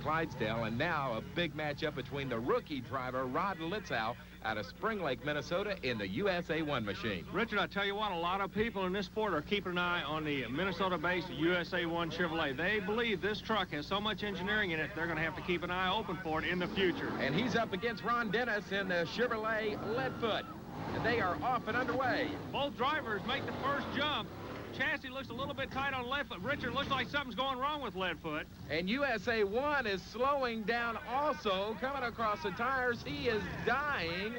Clydesdale, and now a big matchup between the rookie driver, Rod Litzow, out of Spring Lake, Minnesota, in the USA 1 machine. Richard, I tell you what, a lot of people in this sport are keeping an eye on the Minnesota-based USA 1 Chevrolet. They believe this truck has so much engineering in it, they're going to have to keep an eye open for it in the future. And he's up against Ron Dennis in the Chevrolet Leadfoot. And they are off and underway. Both drivers make the first jump. Chassis looks a little bit tight on Leadfoot. Richard, looks like something's going wrong with Leadfoot. And USA 1 is slowing down also, coming across the tires. He is dying.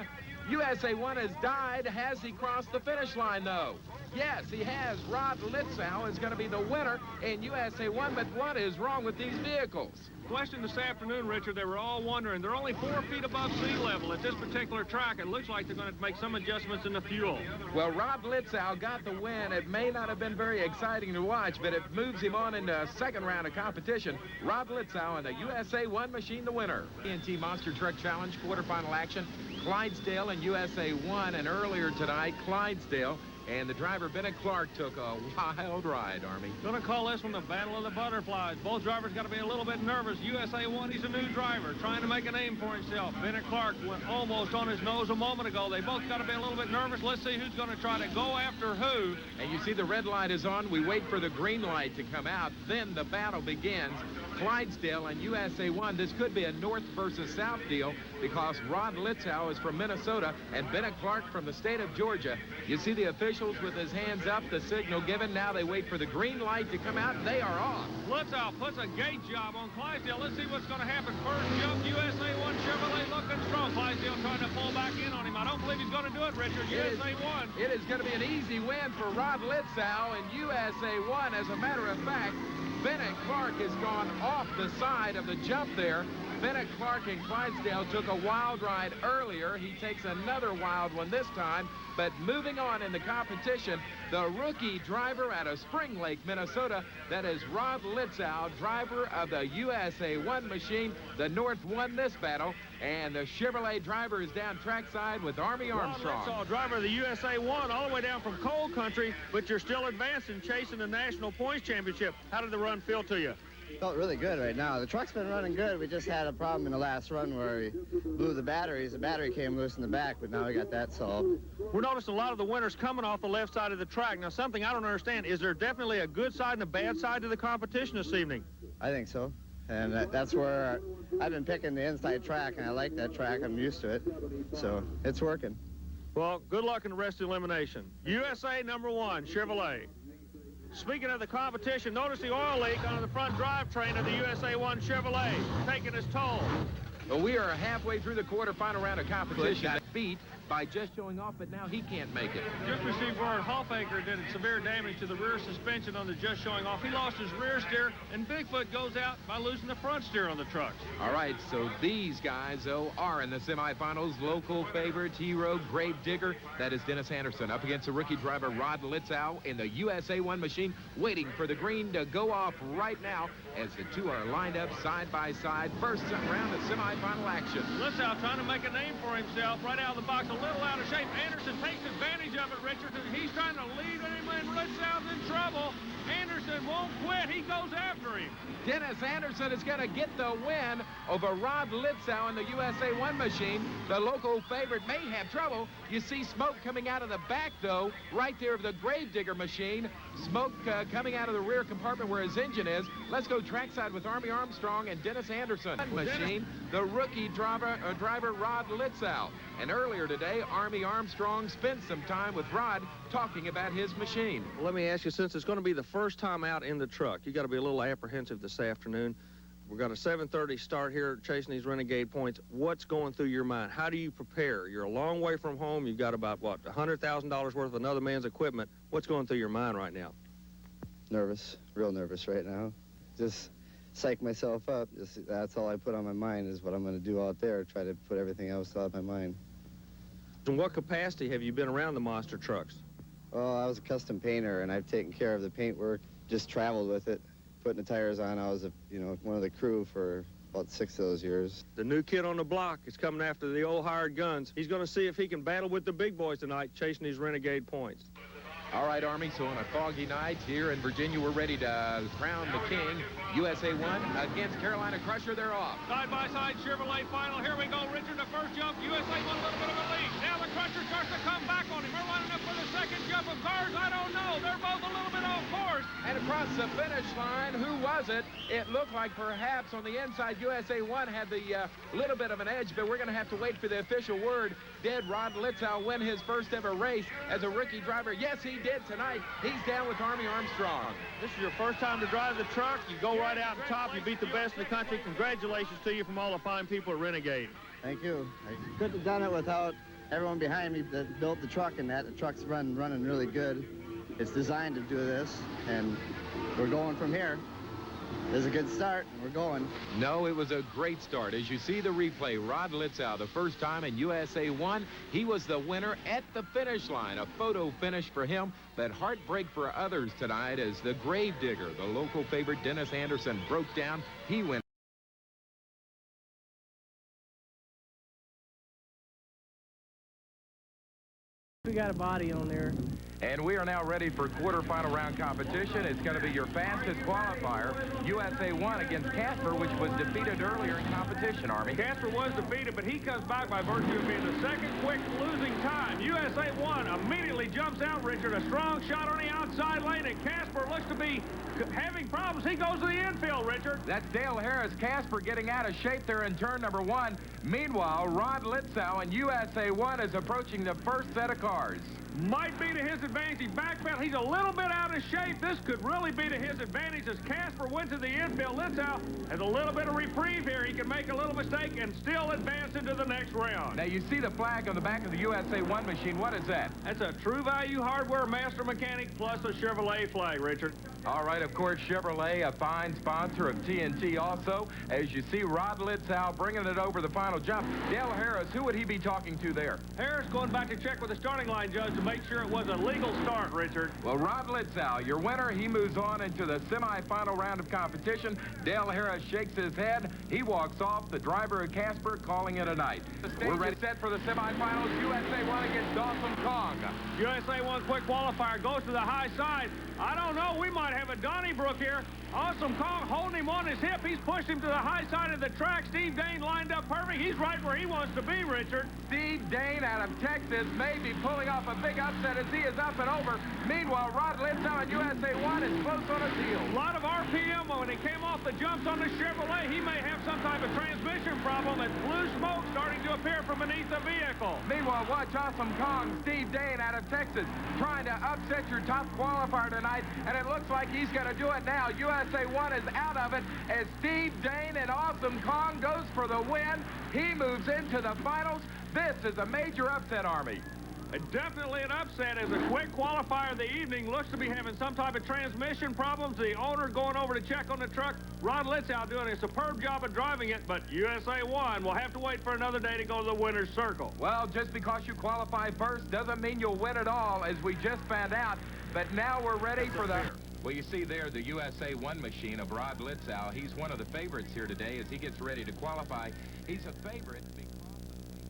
USA 1 has died. Has he crossed the finish line, though? Yes, he has. Rod Litzow is going to be the winner in USA 1, but what is wrong with these vehicles? Question this afternoon, Richard, they were all wondering. They're only 4 feet above sea level at this particular track. It looks like they're going to make some adjustments in the fuel. Well, Rod Litzow got the win. It may not have been very exciting to watch, but it moves him on in the second round of competition. Rod Litzow and the USA 1 machine, the winner. TNT Monster Truck Challenge quarterfinal action. Clydesdale and USA 1, and earlier tonight, Clydesdale. And the driver, Bennett Clark, took a wild ride, Army. Going to call this one the Battle of the Butterflies. Both drivers got to be a little bit nervous. USA 1, he's a new driver, trying to make a name for himself. Bennett Clark went almost on his nose a moment ago. They both got to be a little bit nervous. Let's see who's going to try to go after who. And you see the red light is on. We wait for the green light to come out. Then the battle begins. Clydesdale and USA 1. This could be a north versus south deal because Rod Litzow is from Minnesota and Bennett Clark from the state of Georgia. You see the officials with his hands up, the signal given. Now they wait for the green light to come out. They are off. Litzow puts a gate job on Clydesdale. Let's see what's going to happen. First jump, USA 1 Chevrolet looking strong. Clydesdale trying to pull back in on him. I don't believe he's going to do it, Richard. USA 1. It is going to be an easy win for Rod Litzow and USA 1. As a matter of fact, Bennett Clark has gone off the side of the jump there. Bennett Clark and Clydesdale took a wild ride earlier. He takes another wild one this time. But moving on in the competition, the rookie driver out of Spring Lake, Minnesota, that is Rod Litzow, driver of the USA 1 machine. The North won this battle, and the Chevrolet driver is down trackside with Army Armstrong. Rod Litzow, driver of the USA 1, all the way down from coal country, but you're still advancing, chasing the National Points Championship. How did the run feel to you? Felt really good right now. The truck's been running good. We just had a problem in the last run where we blew the batteries. The battery came loose in the back, but now we got that solved. We're noticing a lot of the winners coming off the left side of the track. Now, something I don't understand, is there definitely a good side and a bad side to the competition this evening? I think so. And that's where I've been picking the inside track, and I like that track. I'm used to it. So it's working. Well, good luck in the rest of the elimination. USA number 1, Chevrolet. Speaking of the competition, notice the oil leak on the front drivetrain of the USA 1 Chevrolet, taking its toll. Well, we are halfway through the quarterfinal round of competition. Beat by just showing off, but now he can't make it. Just received word Hoffaker did severe damage to the rear suspension on the just showing off. He lost his rear steer, and Bigfoot goes out by losing the front steer on the trucks. All right, so these guys, though, are in the semifinals. Local favorite, hero, grave digger, that is Dennis Anderson, up against the rookie driver Rod Litzow in the USA 1 machine, waiting for the green to go off right now as the two are lined up side by side. First round of semifinal action. Litzow trying to make a name for himself right out of the box, a little out of shape. Anderson takes advantage of it, Richard. He's trying to lead him, and Litzow's in trouble. Anderson won't quit. He goes after him. Dennis Anderson is going to get the win over Rod Litzow in the USA 1 machine. The local favorite may have trouble. You see smoke coming out of the back, though, right there of the gravedigger machine. Smoke coming out of the rear compartment where his engine is. Let's go trackside with Army Armstrong and Dennis Anderson. Machine, the rookie driver Rod Litzow. And earlier today, Army Armstrong spent some time with Rod talking about his machine. Well, let me ask you, since it's going to be the first time out in the truck, you got to be a little apprehensive this afternoon. We've got a 7:30 start here chasing these Renegade points. What's going through your mind? How do you prepare? You're a long way from home. You've got about, what, $100,000 worth of another man's equipment. What's going through your mind right now? Nervous, real nervous right now. Just psych myself up. That's all I put on my mind is what I'm going to do out there, try to put everything else out of my mind. In what capacity have you been around the monster trucks? Well, I was a custom painter, and I've taken care of the paint work, just traveled with it, putting the tires on. I was, one of the crew for about 6 of those years. The new kid on the block is coming after the old hired guns. He's going to see if he can battle with the big boys tonight, chasing these Renegade points. All right, Army, so on a foggy night here in Virginia, we're ready to crown the king. USA 1 against Carolina Crusher. They're off. Side-by-side Chevrolet final. Here we go, Richard. The first jump. USA 1 a little bit of a lead. Now the Crusher starts to come back on him. We're lining up for the second jump of cars. I don't know. They're both a little bit off course. And across the finish line, who was it? It looked like perhaps on the inside, USA 1 had the little bit of an edge, but we're going to have to wait for the official word. Did Rod Litzow win his first ever race as a rookie driver? Yes, he did tonight. He's down with Army Armstrong. This is your first time to drive the truck. You go right out on top. You beat the best in the country. Congratulations to you from all the fine people at Renegade. Thank you. I couldn't have done it without everyone behind me that built the truck and that. The truck's running really good. It's designed to do this, and we're going from here. There's a good start, and we're going. No, it was a great start. As you see the replay, Rod Litzow, the first time in USA 1, he was the winner at the finish line. A photo finish for him, but heartbreak for others tonight as the Gravedigger, the local favorite Dennis Anderson, broke down. He went. We got a body on there. And we are now ready for quarterfinal round competition. It's going to be your fastest qualifier. USA 1 against Casper, which was defeated earlier in competition, Army. Casper was defeated, but he comes back by virtue of being the second quick losing time. USA 1 immediately jumps out, Richard. A strong shot on the outside lane, and Casper looks to be having problems. He goes to the infield, Richard. That's Dale Harris. Casper getting out of shape there in turn number 1. Meanwhile, Rod Litzow and USA 1 is approaching the first set of cars. Might be to his advantage. He backpedaled. He's a little bit out of shape. This could really be to his advantage as Casper went to the infield. Litzow has a little bit of reprieve here. He can make a little mistake and still advance into the next round. Now, you see the flag on the back of the USA 1 machine. What is that? That's a True Value Hardware Master Mechanic plus a Chevrolet flag, Richard. All right, of course, Chevrolet, a fine sponsor of TNT also. As you see, Rod Litzow bringing it over the final jump. Dale Harris, who would he be talking to there? Harris going back to check with the starting line judge to make sure it was a legal start, Richard. Well, Rod Litzow, your winner, he moves on into the semifinal round of competition. Dale Harris shakes his head. He walks off. The driver of Casper calling it a night. The stage is set for the semifinals. USA 1 against Awesome Kong. USA 1 quick qualifier goes to the high side. I don't know. We might have a Donnybrook here. Awesome Kong holding him on his hip. He's pushed him to the high side of the track. Steve Dane lined up perfect. He's right where he wants to be, Richard. Steve Dane out of Texas may be pulling off a big upset as he is up and over. Meanwhile, Rod Litzow and USA 1 is close on his heels. A lot of RPM when he came off the jumps on the Chevrolet. He may have some type of transmission problem. It's blue smoke starting to appear from beneath the vehicle. Meanwhile, watch Awesome Kong, Steve Dane out of Texas, trying to upset your top qualifier tonight, and it looks like he's going to do it now. USA 1 is out of it as Steve Dane and Awesome Kong goes for the win. He moves into the finals. This is a major upset, Army. Definitely an upset as a quick qualifier of the evening. Looks to be having some type of transmission problems. The owner going over to check on the truck. Rod Litzow doing a superb job of driving it, but USA 1 will have to wait for another day to go to the winner's circle. Well, just because you qualify first doesn't mean you'll win it all, as we just found out. But now we're ready for the... Well, you see there the USA 1 machine of Rod Litzow. He's one of the favorites here today as he gets ready to qualify. He's a favorite because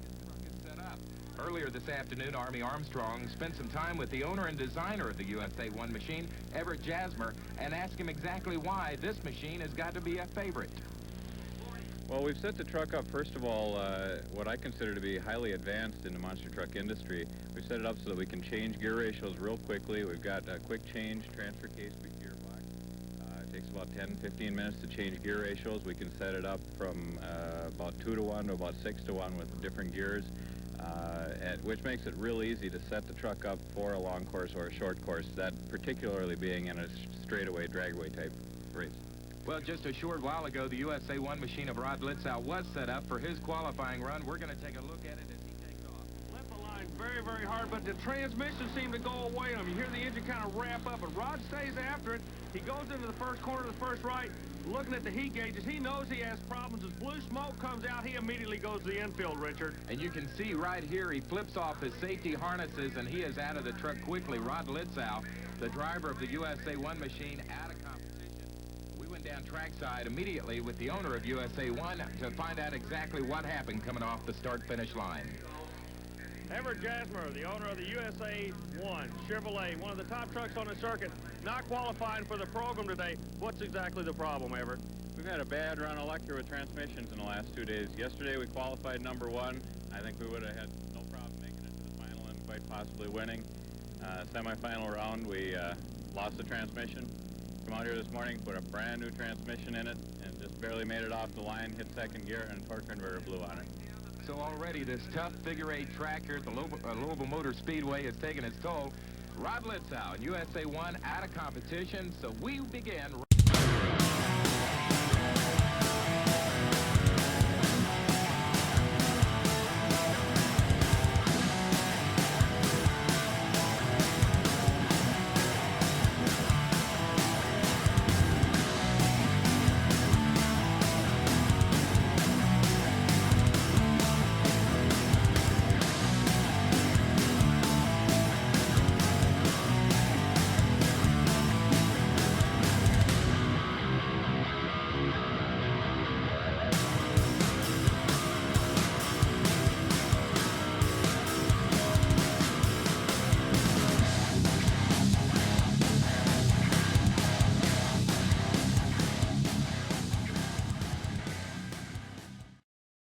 his truck is set up. Earlier this afternoon, Army Armstrong spent some time with the owner and designer of the USA 1 machine, Everett Jasmer, and asked him exactly why this machine has got to be a favorite. Well, we've set the truck up, first of all, what I consider to be highly advanced in the monster truck industry. We've set it up so that we can change gear ratios real quickly. We've got a quick change transfer case with gearbox. It takes about 10-15 minutes to change gear ratios. We can set it up from about 2-to-1 to about 6-to-1 with different gears, which makes it real easy to set the truck up for a long course or a short course, that particularly being in a straightaway, dragaway type race. Well, just a short while ago, the USA 1 machine of Rod Litzow was set up for his qualifying run. We're going to take a look at it as he takes off. Left the line very, very hard, but the transmission seemed to go away on him. You hear the engine kind of wrap up, but Rod stays after it. He goes into the first corner of the first right, looking at the heat gauges. He knows he has problems. As blue smoke comes out, he immediately goes to the infield, Richard. And you can see right here, he flips off his safety harnesses, and he is out of the truck quickly. Rod Litzow, the driver of the USA 1 machine, out of competition. We went down trackside immediately with the owner of USA 1 to find out exactly what happened coming off the start-finish line. Everett Jasmer, the owner of the USA 1 Chevrolet, one of the top trucks on the circuit, not qualifying for the program today. What's exactly the problem, Everett? We've had a bad run of luck here with transmissions in the last 2 days. Yesterday we qualified number 1. I think we would have had no problem making it to the final and quite possibly winning. Semifinal round, we lost the transmission. Come out here this morning, put a brand new transmission in it, and just barely made it off the line, hit second gear, and torque converter blew on it. So already this tough figure-8 track here at the Louisville Motor Speedway has taken its toll. Rod Litzow and USA 1 out of competition, so we begin.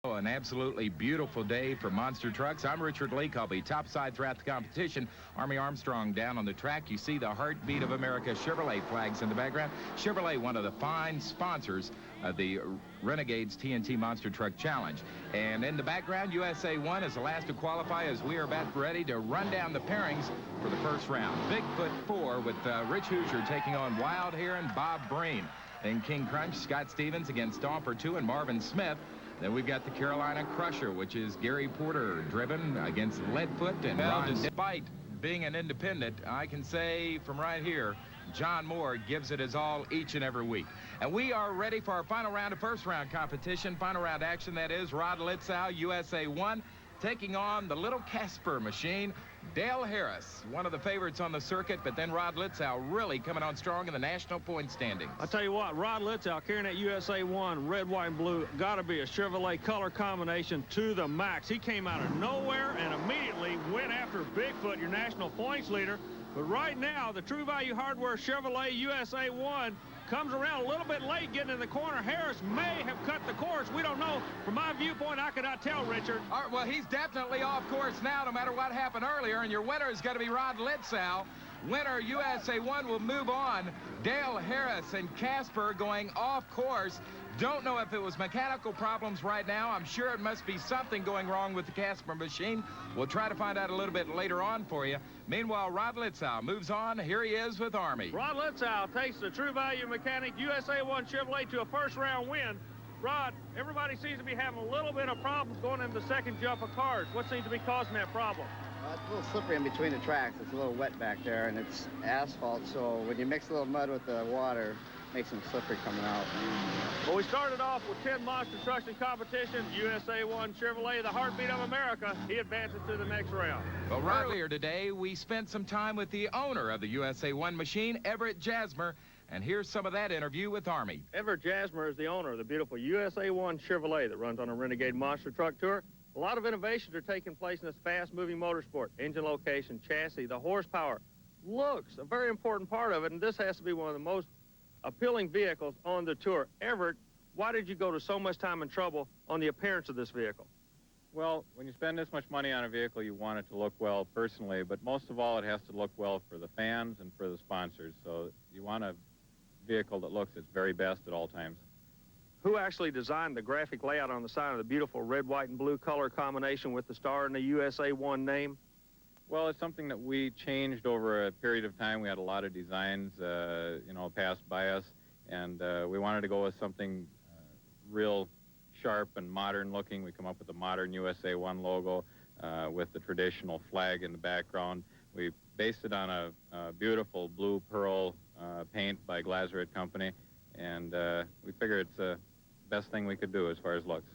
An absolutely beautiful day for monster trucks. I'm Richard Leake. I'll be topside throughout the competition. Army Armstrong down on the track. You see the Heartbeat of America Chevrolet flags in the background. Chevrolet, one of the fine sponsors of the Renegades TNT Monster Truck Challenge. And in the background, USA 1 is the last to qualify as we are about ready to run down the pairings for the first round. Bigfoot 4 with Rich Hoosier taking on Wild Heron Bob Breen. Then King Crunch, Scott Stevens against Stomper 2 and Marvin Smith. Then we've got the Carolina Crusher, which is Gary Porter driven against Leadfoot and Ron. Despite being an independent, I can say from right here, John Moore gives it his all each and every week. And we are ready for our final round of first round competition. Final round action, that is Rod Litzow, USA 1, taking on the little Casper machine, Dale Harris, one of the favorites on the circuit, but then Rod Litzow really coming on strong in the national point standings. I'll tell you what, Rod Litzow carrying that USA 1 red, white, and blue, got to be a Chevrolet color combination to the max. He came out of nowhere and immediately went after Bigfoot, your national points leader. But right now, the True Value Hardware Chevrolet USA 1 comes around a little bit late getting in the corner. Harris may have cut the course. We don't know. From my viewpoint, I cannot tell, Richard. All right, well, he's definitely off course now, no matter what happened earlier, and your winner is going to be Rod Litzow. Winner USA 1 will move on. Dale Harris and Casper going off course. Don't know if it was mechanical problems right now. I'm sure it must be something going wrong with the Casper machine. We'll try to find out a little bit later on for you. Meanwhile, Rod Litzow moves on. Here he is with Army. Rod Litzow takes the True Value Mechanic USA 1 Chevrolet to a first-round win. Rod, everybody seems to be having a little bit of problems going into the second jump of cars. What seems to be causing that problem? It's a little slippery in between the tracks. It's a little wet back there, and it's asphalt, so when you mix a little mud with the water, it makes them slippery coming out. Well, we started off with 10 monster trucks in competition. USA 1 Chevrolet, the Heartbeat of America. He advances to the next round. Well, earlier today, we spent some time with the owner of the USA 1 machine, Everett Jasmer, and here's some of that interview with Army. Everett Jasmer is the owner of the beautiful USA 1 Chevrolet that runs on a Renegade Monster Truck Tour. A lot of innovations are taking place in this fast-moving motorsport. Engine location, chassis, the horsepower, looks, a very important part of it, and this has to be one of the most appealing vehicles on the tour. Everett, why did you go to so much time and trouble on the appearance of this vehicle? Well, when you spend this much money on a vehicle, you want it to look well personally, but most of all, it has to look well for the fans and for the sponsors. So you want a vehicle that looks its very best at all times. Who actually designed the graphic layout on the side of the beautiful red, white, and blue color combination with the star and the USA 1 name? Well, it's something that we changed over a period of time. We had a lot of designs, passed by us, and we wanted to go with something real sharp and modern looking. We come up with a modern USA 1 logo with the traditional flag in the background. We based it on a beautiful blue pearl paint by Glazeret Company, and we figure it's the best thing we could do as far as looks.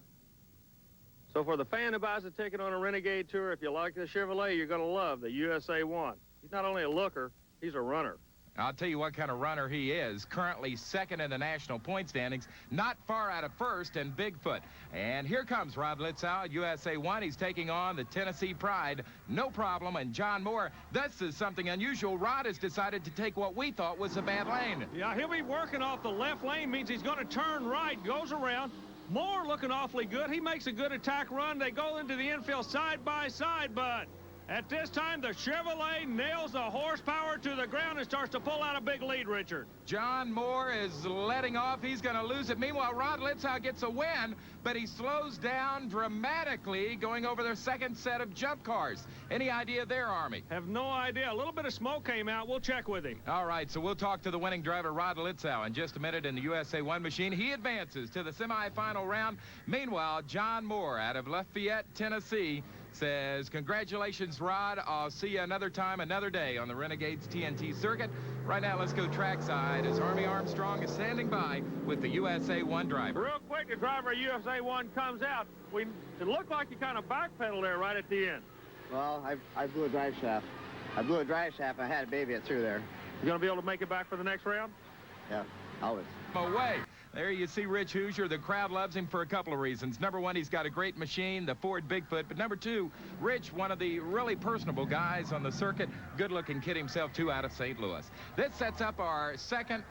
So for the fan who buys a ticket on a Renegade Tour, if you like the Chevrolet, you're going to love the USA 1. He's not only a looker, he's a runner. I'll tell you what kind of runner he is. Currently second in the national point standings, not far out of first and Bigfoot. And here comes Rod Litzau, USA 1. He's taking on the Tennessee Pride. No problem. And John Moore, this is something unusual. Rod has decided to take what we thought was a bad lane. Yeah, he'll be working off the left lane, means he's going to turn right, goes around. Moore looking awfully good. He makes a good attack run. They go into the infield side by side, but at this time, the Chevrolet nails the horsepower to the ground and starts to pull out a big lead, Richard. John Moore is letting off. He's going to lose it. Meanwhile, Rod Litzau gets a win, but he slows down dramatically going over their second set of jump cars. Any idea there, Army? Have no idea. A little bit of smoke came out. We'll check with him. All right, so we'll talk to the winning driver, Rod Litzau, in just a minute in the USA 1 machine. He advances to the semifinal round. Meanwhile, John Moore out of Lafayette, Tennessee, says, congratulations, Rod. I'll see you another time, another day on the Renegades TNT circuit. Right now, let's go trackside as Army Armstrong is standing by with the USA 1 driver. Real quick, the driver of USA 1 comes out. It looked like you kind of backpedaled there right at the end. Well, I blew a drive shaft. I blew a drive shaft. I had to baby it through there. You going to be able to make it back for the next round? Yeah, always. Away. There you see Rich Hoosier. The crowd loves him for a couple of reasons. Number one, he's got a great machine, the Ford Bigfoot. But number two, Rich, one of the really personable guys on the circuit. Good-looking kid himself, too, out of St. Louis. This sets up our second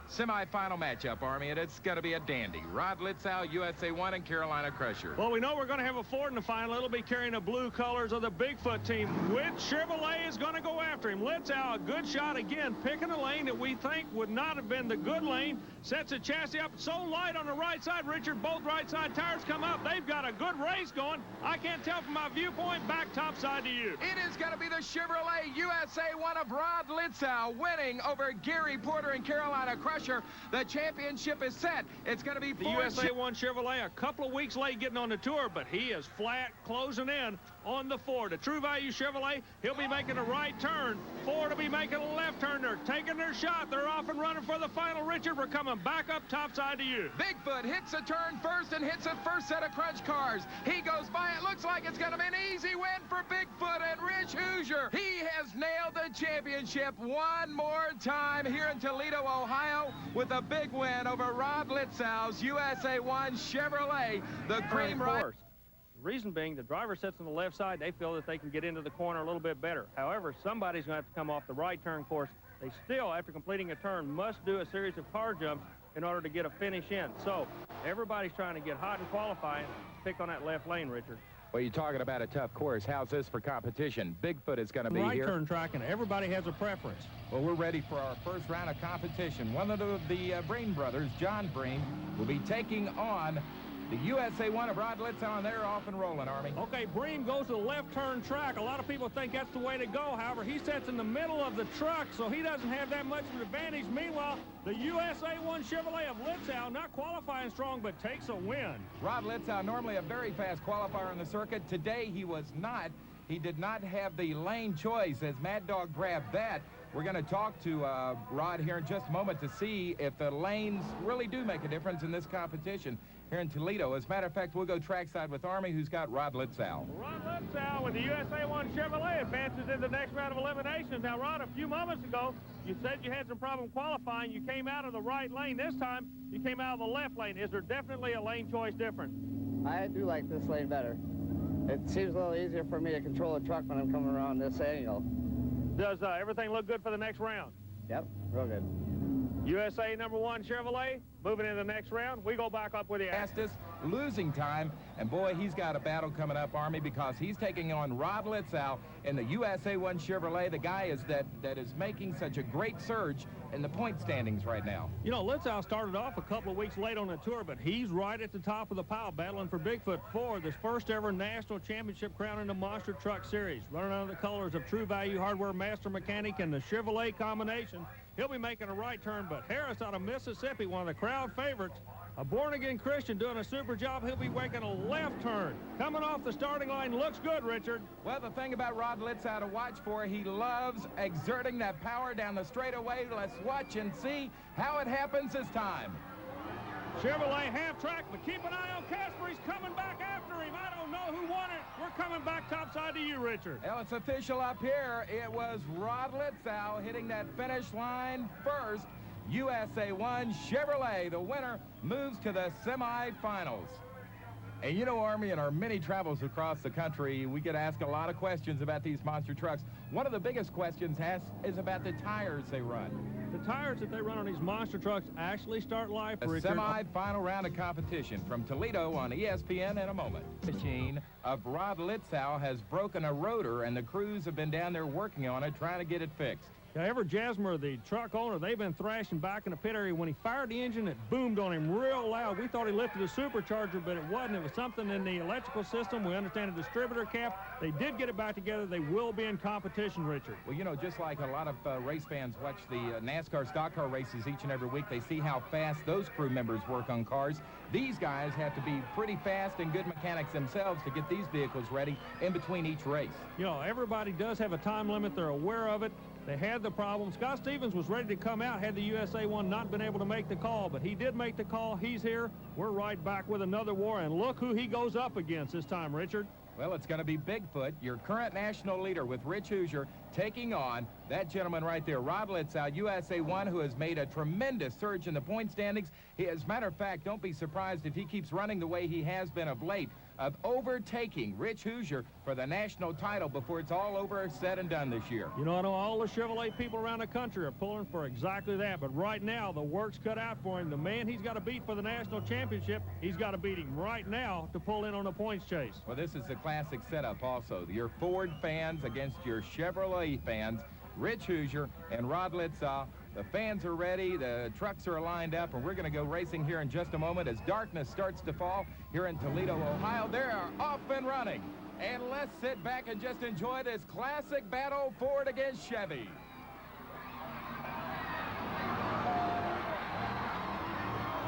semifinal matchup, Army, and it's going to be a dandy. Rod Litzau, USA 1, and Carolina Crusher. Well, we know we're going to have a Ford in the final. It'll be carrying the blue colors of the Bigfoot team. Which Chevrolet is going to go after him? Litzau, a good shot again, picking a lane that we think would not have been the good lane. Sets the chassis up so light on the right side, Richard. Both right side tires come up. They've got a good race going. I can't tell from my viewpoint. Back top side to you. It is going to be the Chevrolet USA 1 of Rod Litzau winning over Gary Porter and Carolina Crusher. The championship is set. It's going to be the USA 1 Chevrolet a couple of weeks late getting on the tour, but he is flat closing in on the Ford. A true value Chevrolet, he'll be making a right turn. Ford will be making a left turn. They're taking their shot. They're off and running for the final. Richard, we're coming back up topside to you. Bigfoot hits a turn first and hits a first set of crunch cars. He goes by. It looks like it's going to be an easy win for Bigfoot and Rich Hoosier. He has nailed the championship one more time here in Toledo, Ohio, with a big win over Rod Litzau's USA 1 Chevrolet. The cream ride. The reason being, the driver sits on the left side. They feel that they can get into the corner a little bit better. However, somebody's going to have to come off the right turn course. They still, after completing a turn, must do a series of car jumps in order to get a finish in. So everybody's trying to get hot in qualifying. Pick on that left lane, Richard. Well, you're talking about a tough course. How's this for competition? Bigfoot is going to be right here. Turn track, and everybody has a preference. Well, we're ready for our first round of competition. One of the Breen brothers, John Breen, will be taking on the USA 1 of Rod Litzau, and they're off and rolling, Army. Okay, Bream goes to the left turn track. A lot of people think that's the way to go. However, he sits in the middle of the truck, so he doesn't have that much of an advantage. Meanwhile, the USA 1 Chevrolet of Litzau, not qualifying strong, but takes a win. Rod Litzau, normally a very fast qualifier on the circuit. Today, he was not. He did not have the lane choice as Mad Dog grabbed that. We're going to talk to Rod here in just a moment to see if the lanes really do make a difference in this competition here in Toledo. As a matter of fact, we'll go trackside with Army, who's got Rod Litzau. Rod Litzau with the USA 1 Chevrolet advances into the next round of eliminations. Now, Rod, a few moments ago, you said you had some problem qualifying. You came out of the right lane. This time, you came out of the left lane. Is there definitely a lane choice difference? I do like this lane better. It seems a little easier for me to control the truck when I'm coming around this angle. Does everything look good for the next round? Yep, real good. USA number 1 Chevrolet moving into the next round. We go back up with the fastest losing time, and boy, he's got a battle coming up, Army, because he's taking on Rod Litzau in the USA 1 Chevrolet. The guy is that is making such a great surge in the point standings right now. You know, Litzau started off a couple of weeks late on the tour, but he's right at the top of the pile, battling for Bigfoot for this first ever national championship crown in the Monster Truck Series. Running under the colors of True Value Hardware Master Mechanic and the Chevrolet combination. He'll be making a right turn, but Harris out of Mississippi, one of the crowd favorites, a born-again Christian doing a super job. He'll be making a left turn. Coming off the starting line, looks good, Richard. Well, the thing about Rod Litzau to watch for, he loves exerting that power down the straightaway. Let's watch and see how it happens this time. Chevrolet half-track, but keep an eye on Casper. He's coming back after him. I don't know who won it. We're coming back topside to you, Richard. Well, it's official up here. It was Rod Litzow hitting that finish line first. USA 1 Chevrolet, the winner, moves to the semifinals. And you know, Army, in our many travels across the country, we get asked a lot of questions about these monster trucks. One of the biggest questions is about the tires they run. The tires that they run on these monster trucks actually start life, A Richard. semi-final round of competition from Toledo on ESPN in a moment. The machine of Rod Litzow has broken a rotor, and the crews have been down there working on it, trying to get it fixed. Yeah, Ever Jasmer, the truck owner, they've been thrashing back in the pit area. When he fired the engine, it boomed on him real loud. We thought he lifted a supercharger, but it wasn't. It was something in the electrical system. We understand a distributor cap. They did get it back together. They will be in competition, Richard. Well, you know, just like a lot of race fans watch the NASCAR stock car races each and every week, they see how fast those crew members work on cars. These guys have to be pretty fast and good mechanics themselves to get these vehicles ready in between each race. You know, everybody does have a time limit. They're aware of it. They had the problem. Scott Stevens was ready to come out had the USA 1 not been able to make the call, but he did make the call. He's here. We're right back with another war, and look who he goes up against this time, Richard. Well, it's going to be Bigfoot, your current national leader, with Rich Hoosier taking on that gentleman right there, Rod Litzow, USA 1, who has made a tremendous surge in the point standings. As a matter of fact, don't be surprised if he keeps running the way he has been of late, of overtaking Rich Hoosier for the national title before it's all over, said and done this year. You know, I know all the Chevrolet people around the country are pulling for exactly that, but right now the work's cut out for him. The man he's got to beat for the national championship, he's got to beat him right now to pull in on the points chase. Well, this is the classic setup also. Your Ford fans against your Chevrolet fans, Rich Hoosier and Rod Litzow. The fans are ready, the trucks are lined up, and we're going to go racing here in just a moment as darkness starts to fall here in Toledo, Ohio. They are off and running. And let's sit back and just enjoy this classic battle, Ford against Chevy.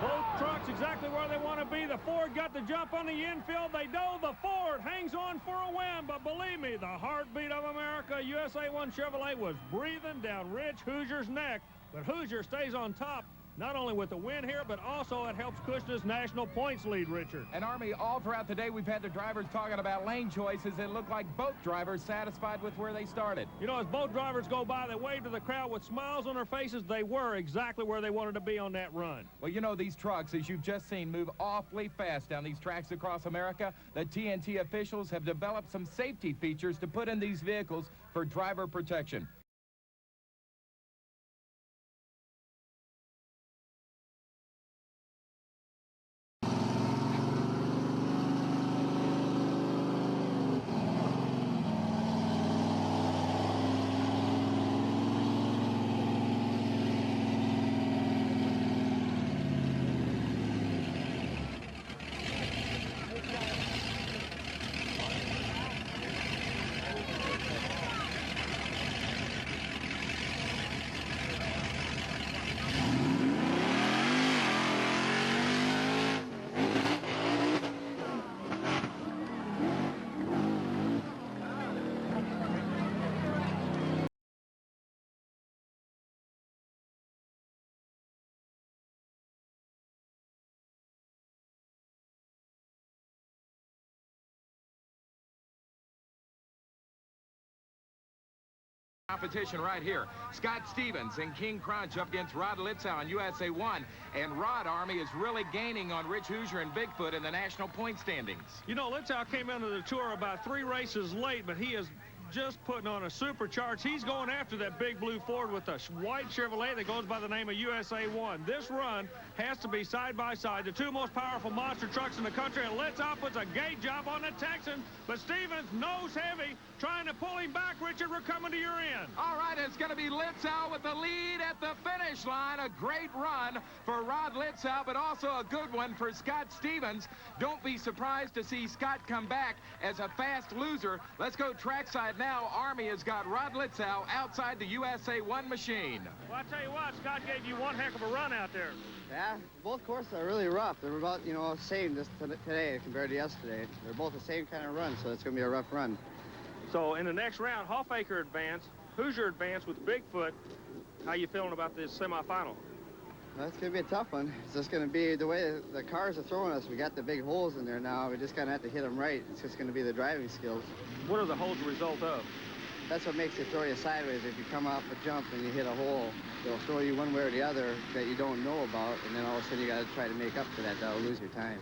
Both trucks exactly where they want to be. The Ford got the jump on the infield. They know the Ford hangs on for a win, but believe me, the heartbeat of America, USA 1 Chevrolet, was breathing down Rich Hoosier's neck, but Hoosier stays on top, not only with the win here, but also it helps cushion his national points lead, Richard. And Army, all throughout the day, we've had the drivers talking about lane choices. It looked like both drivers satisfied with where they started. You know, as both drivers go by, they wave to the crowd with smiles on their faces. They were exactly where they wanted to be on that run. Well, you know, these trucks, as you've just seen, move awfully fast down these tracks across America. The TNT officials have developed some safety features to put in these vehicles for driver protection. Competition right here. Scott Stevens and King Crunch up against Rod Litzow on USA 1. And Rod, Army, is really gaining on Rich Hoosier and Bigfoot in the national point standings. You know, Litzow came into the tour about 3 races late, but he is just putting on a supercharge. He's going after that big blue Ford with a white Chevrolet that goes by the name of USA 1. This run has to be side by side, the 2 most powerful monster trucks in the country, and Litzow puts a gate job on the Texan, but Stevens nose heavy, trying to pull him back. Richard, we're coming to your end. All right, it's going to be Litzow with the lead at the finish line. A great run for Rod Litzow, but also a good one for Scott Stevens. Don't be surprised to see Scott come back as a fast loser. Let's go trackside now. Army has got Rod Litzow outside the USA 1 machine. Well, I tell you what, Scott gave you one heck of a run out there. Yeah, both courses are really rough. They're about, you know, same today compared to yesterday. They're both the same kind of run, so it's going to be a rough run. So in the next round, Hoffaker advanced, Hoosier advanced with Bigfoot. How you feeling about this semifinal? That's going to be a tough one. It's just going to be the way the cars are throwing us. We got the big holes in there now. We just kind of have to hit them right. It's just going to be the driving skills. What are the holes a result of? That's what makes it throw you sideways. If you come off a jump and you hit a hole, they'll throw you one way or the other that you don't know about, and then all of a sudden you got to try to make up for that. That'll lose your time.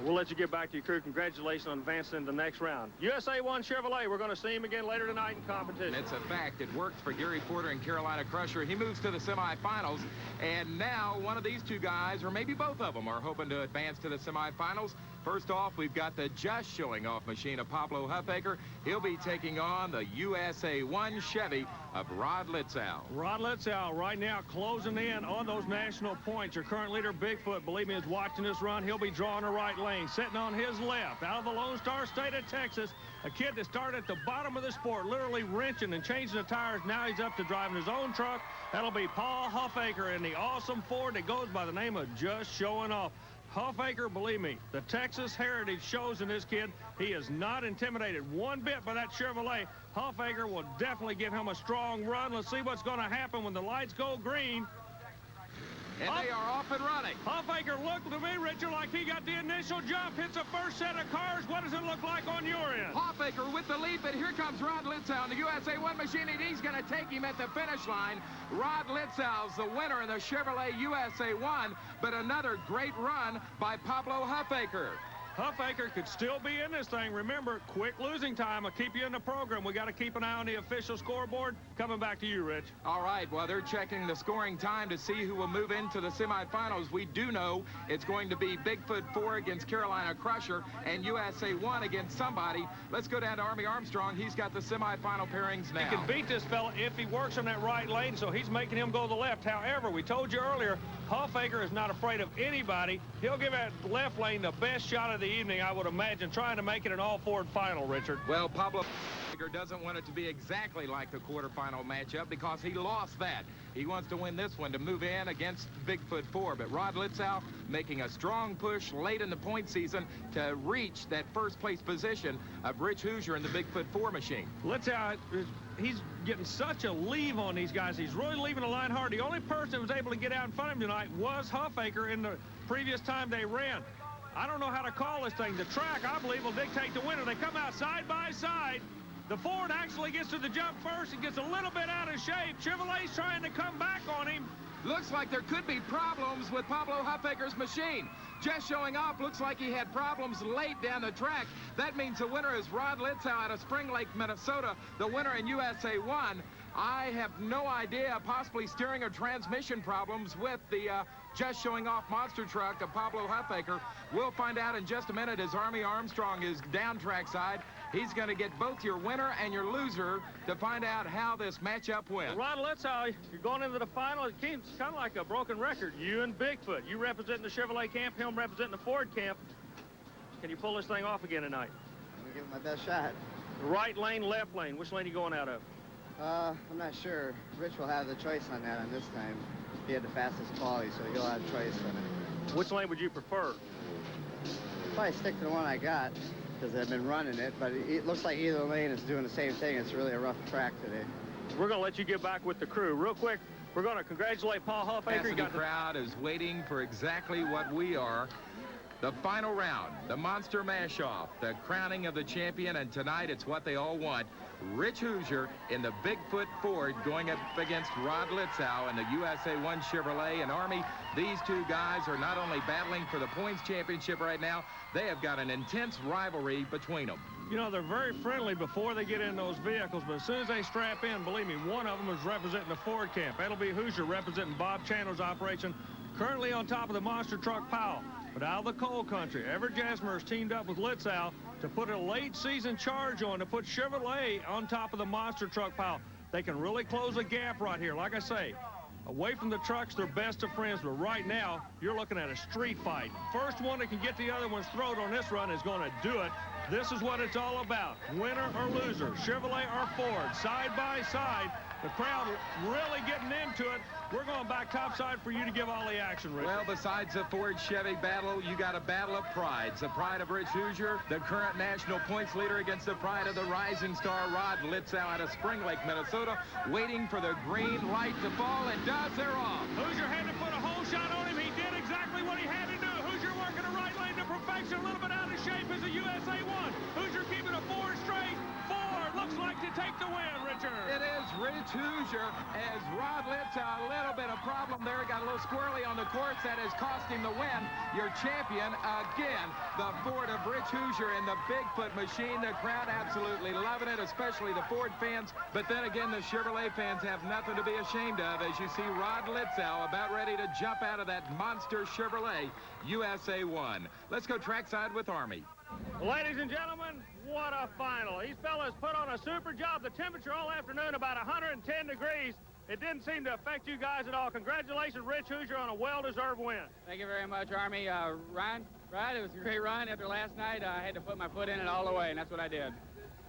We'll let you get back to your crew. Congratulations on advancing to the next round. USA 1 Chevrolet. We're going to see him again later tonight in competition. It's a fact. It worked for Gary Porter and Carolina Crusher. He moves to the semifinals, and now one of these two guys, or maybe both of them, are hoping to advance to the semifinals. First off, we've got the just showing off machine of Pablo Huffaker. He'll be taking on the USA 1 Chevy of Rod Litzow. Rod Litzow right now closing in on those national points. Your current leader, Bigfoot, believe me, is watching this run. He'll be drawing the right lane, sitting on his left. Out of the Lone Star State of Texas, a kid that started at the bottom of the sport, literally wrenching and changing the tires. Now he's up to driving his own truck. That'll be Paul Huffaker in the awesome Ford that goes by the name of Just Showing Off. Huffaker, believe me, the Texas heritage shows in this kid. He is not intimidated one bit by that Chevrolet. Huffaker will definitely give him a strong run. Let's see what's going to happen when the lights go green. And they are off and running. Huffaker looked to me, Richard, like he got the initial jump. Hits the first set of cars. What does it look like on your end? Huffaker with the lead, but here comes Rod Litzow in the USA 1 machine, and he's going to take him at the finish line. Rod Litzow's the winner in the Chevrolet USA 1, but another great run by Pablo Huffaker. Huffaker could still be in this thing. Remember, quick losing time will keep you in the program. We got to keep an eye on the official scoreboard. Coming back to you, Rich. All right, well, they're checking the scoring time to see who will move into the semifinals. We do know it's going to be Bigfoot 4 against Carolina Crusher and USA 1 against somebody. Let's go down to Army Armstrong. He's got the semifinal pairings now. He can beat this fella if he works on that right lane, so he's making him go to the left. However, we told you earlier, Huffaker is not afraid of anybody. He'll give that left lane the best shot of the evening, I would imagine, trying to make it an all-Ford final, Richard. Well, Pablo doesn't want it to be exactly like the quarterfinal matchup because he lost that. He wants to win this one to move in against Bigfoot 4. But Rod Litzow making a strong push late in the point season to reach that first-place position of Rich Hoosier in the Bigfoot 4 machine. Litzow, he's getting such a leave on these guys. He's really leaving the line hard. The only person that was able to get out in front of him tonight was Huffaker in the previous time they ran. I don't know how to call this thing. The track, I believe, will dictate the winner. They come out side by side. The Ford actually gets to the jump first and gets a little bit out of shape. Chevrolet's trying to come back on him. Looks like there could be problems with Pablo Huffaker's machine. Just showing off, looks like he had problems late down the track. That means the winner is Rod Litzow out of Spring Lake, Minnesota, the winner in USA 1. I have no idea, possibly steering or transmission problems with the Just Showing Off monster truck of Pablo Huffaker. We'll find out in just a minute as Army Armstrong is down trackside. He's going to get both your winner and your loser to find out how this matchup went. Rod Litzow, you're going into the final. It's kind of like a broken record. You and Bigfoot. You representing the Chevrolet camp, him representing the Ford camp. Can you pull this thing off again tonight? I'm going to give it my best shot. Right lane, left lane. Which lane are you going out of? I'm not sure. Rich will have the choice on that on this time. He had the fastest quality, so he'll have choice on it. Which lane would you prefer? Probably stick to the one I got, because I've been running it, but it looks like either lane is doing the same thing. It's really a rough track today. We're going to let you get back with the crew. Real quick, we're going to congratulate Paul Huffaker. The crowd is waiting for exactly what we are. The final round, the Monster Mash-Off, the crowning of the champion, and tonight it's what they all want. Rich Hoosier in the Bigfoot Ford going up against Rod Litzow in the USA 1 Chevrolet and Army. These two guys are not only battling for the points championship right now, they have got an intense rivalry between them. You know, they're very friendly before they get in those vehicles, but as soon as they strap in, believe me, one of them is representing the Ford camp. That'll be Hoosier representing Bob Chandler's operation, currently on top of the monster truck pile. But out of the coal country, Everett Jasmer has teamed up with Litzow to put a late season charge on to put Chevrolet on top of the monster truck pile. They can really close a gap right here. Like I say, away from the trucks, they're best of friends, but right now, you're looking at a street fight. First one that can get the other one's throat on this run is going to do it. This is what it's all about. Winner or loser, Chevrolet or Ford, side by side. The crowd really getting into it. We're going back topside for you to give all the action, Rick. Well, besides the Ford-Chevy battle, you got a battle of prides. The pride of Rich Hoosier, the current national points leader, against the pride of the rising star Rod Litzow out of Spring Lake, Minnesota, waiting for the green light to fall, and does. They're off. Hoosier had to put a whole shot on Rich Hoosier, as Rod Litzow, a little bit of problem there, got a little squirrely on the course. That has cost him the win. Your champion again, the Ford of Rich Hoosier in the Bigfoot machine. The crowd absolutely loving it, especially the Ford fans. But then again, the Chevrolet fans have nothing to be ashamed of as you see Rod Litzow about ready to jump out of that monster Chevrolet USA 1. Let's go trackside with Army. Ladies and gentlemen, what a final. These fellas put on a super job. The temperature all afternoon, about 110 degrees. It didn't seem to affect you guys at all. Congratulations, Rich Hoosier, on a well-deserved win. Thank you very much, Army. Rod, it was a great run. After last night, I had to put my foot in it all the way, and that's what I did.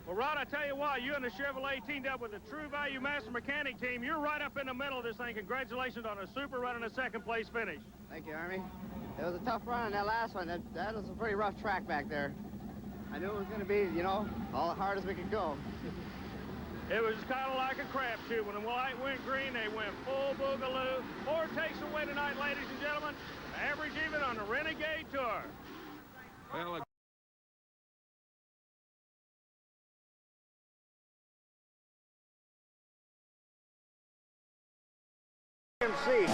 Well, Rod, I tell you what, you and the Chevrolet teamed up with the True Value Master Mechanic team. You're right up in the middle of this thing. Congratulations on a super run and a second-place finish. Thank you, Army. It was a tough run on that last one. That was a pretty rough track back there. I knew it was going to be, you know, all the hard as we could go. It was kind of like a crapshoot. When the light went green, they went full boogaloo. Ford takes away tonight, ladies and gentlemen. Average even on the Renegade Tour. Well, MC.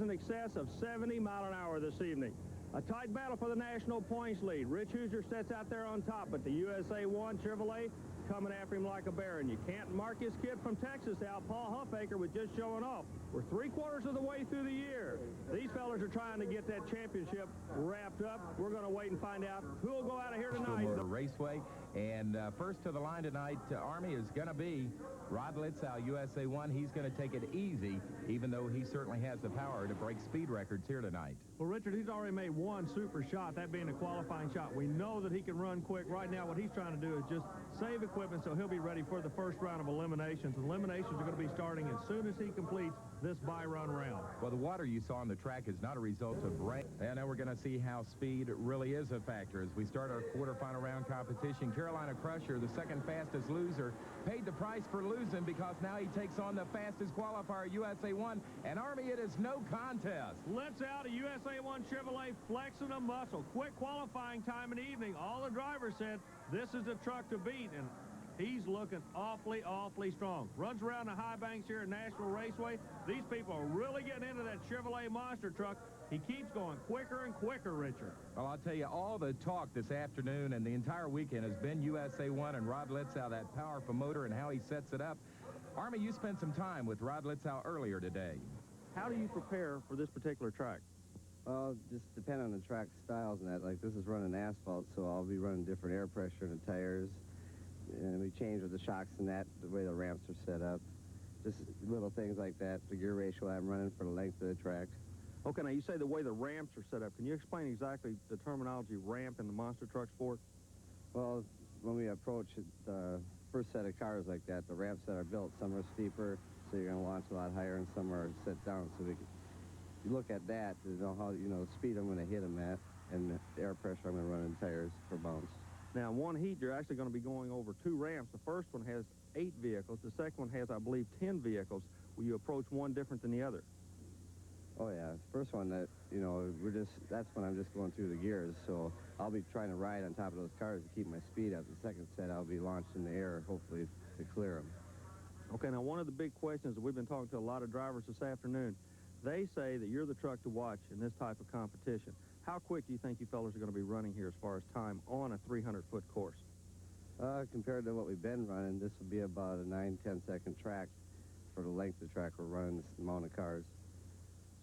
In excess of 70 mile an hour this evening. A tight battle for the national points lead. Rich Hoosier sets out there on top, but the USA 1 Chevrolet coming after him like a bear. And you can't mark his kid from Texas out. Paul Huffaker was just showing off. We're 3/4 of the way through the year. These fellas are trying to get that championship wrapped up. We're going to wait and find out who will go out of here tonight. Raceway, and first to the line tonight, Army is going to be Rod Litzow, USA 1. He's going to take it easy, even though he certainly has the power to break speed records here tonight. Well, Richard, he's already made one super shot, that being a qualifying shot. We know that he can run quick. Right now, what he's trying to do is just save equipment so he'll be ready for the first round of eliminations. Eliminations are going to be starting as soon as he completes this by-run round. Well, the water you saw on the track is not a result of rain. And now we're going to see how speed really is a factor as we start our quarterfinal round competition. Carolina Crusher, the second fastest loser, paid the price for losing because now he takes on the fastest qualifier, USA 1. And Army, it is no contest. Let's out a USA 1 Chevrolet flexing a muscle. Quick qualifying time in the evening. All the drivers said this is a truck to beat, and he's looking awfully, awfully strong. Runs around the high banks here at Nashville Raceway. These people are really getting into that Chevrolet monster truck. He keeps going quicker and quicker, Richard. Well, I'll tell you, all the talk this afternoon and the entire weekend has been USA 1 and Rod Litzow, that powerful motor and how he sets it up. Army, you spent some time with Rod Litzow earlier today. How do you prepare for this particular track? Well, just depend on the track styles and that. Like, this is running asphalt, so I'll be running different air pressure in the tires. And we change with the shocks and that, the way the ramps are set up. Just little things like that. The gear ratio I'm running for the length of the track. Okay, now you say the way the ramps are set up. Can you explain exactly the terminology ramp in the monster truck sport? Well, when we approach the first set of cars like that, the ramps that are built, some are steeper, so you're going to launch a lot higher, and some are set down. So you look at that to know how, you know, the speed I'm going to hit them at, and the air pressure I'm going to run in tires per bounce. Now, one heat, you're actually going to be going over 2 ramps. The first one has 8 vehicles. The second one has, I believe, 10 vehicles. Will you approach one different than the other? Oh, yeah. First one, that, you know, that's when I'm just going through the gears. So I'll be trying to ride on top of those cars to keep my speed up. The second set, I'll be launched in the air, hopefully, to clear them. Okay, now one of the big questions that we've been talking to a lot of drivers this afternoon, they say that you're the truck to watch in this type of competition. How quick do you think you fellas are going to be running here as far as time on a 300-foot course? Compared to what we've been running, this will be about a 9-10 second track for the length of the track we're running, this amount of cars.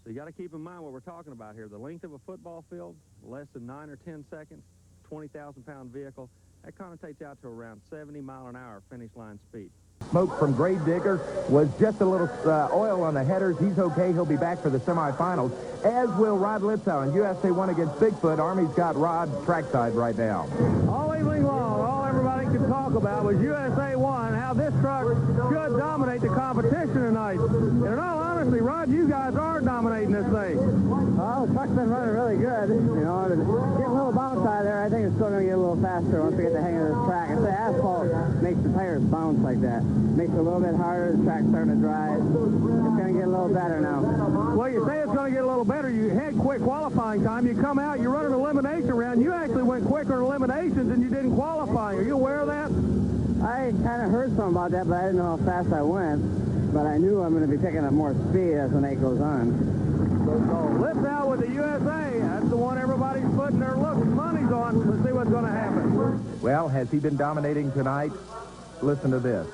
So you got to keep in mind what we're talking about here. The length of a football field, less than 9 or 10 seconds, 20,000-pound vehicle, that connotates out to around 70 mile an hour finish line speed. Smoke from Grade Digger was just a little oil on the headers. He's okay. He'll be back for the semifinals, as will Rod Litzow. And USA 1 against Bigfoot. Army's got Rod trackside right now. All evening long, all everybody can talk about was USA 1, how this truck should dominate the competition tonight. And in all honesty, Rod, you guys are dominating this thing. Well, the truck's been running really good. You know, getting a little bounce out of there. I think it's still going to get a little faster once we get the hang of this track. It's the asphalt makes the tires bounce like that. Makes it a little bit harder. The track's starting to dry. It's going to get a little better now. Well, you say it's going to get a little better. You had quick qualifying time. You come out, you run an elimination round. You actually went quicker in eliminations than you did in qualifying. Are you aware of that? I kind of heard something about that, but I didn't know how fast I went. But I knew I'm going to be picking up more speed as the night goes on. So Litzow with the USA. That's the one everybody's putting their money's on. Let's see what's going to happen. Well, has he been dominating tonight? Listen to this.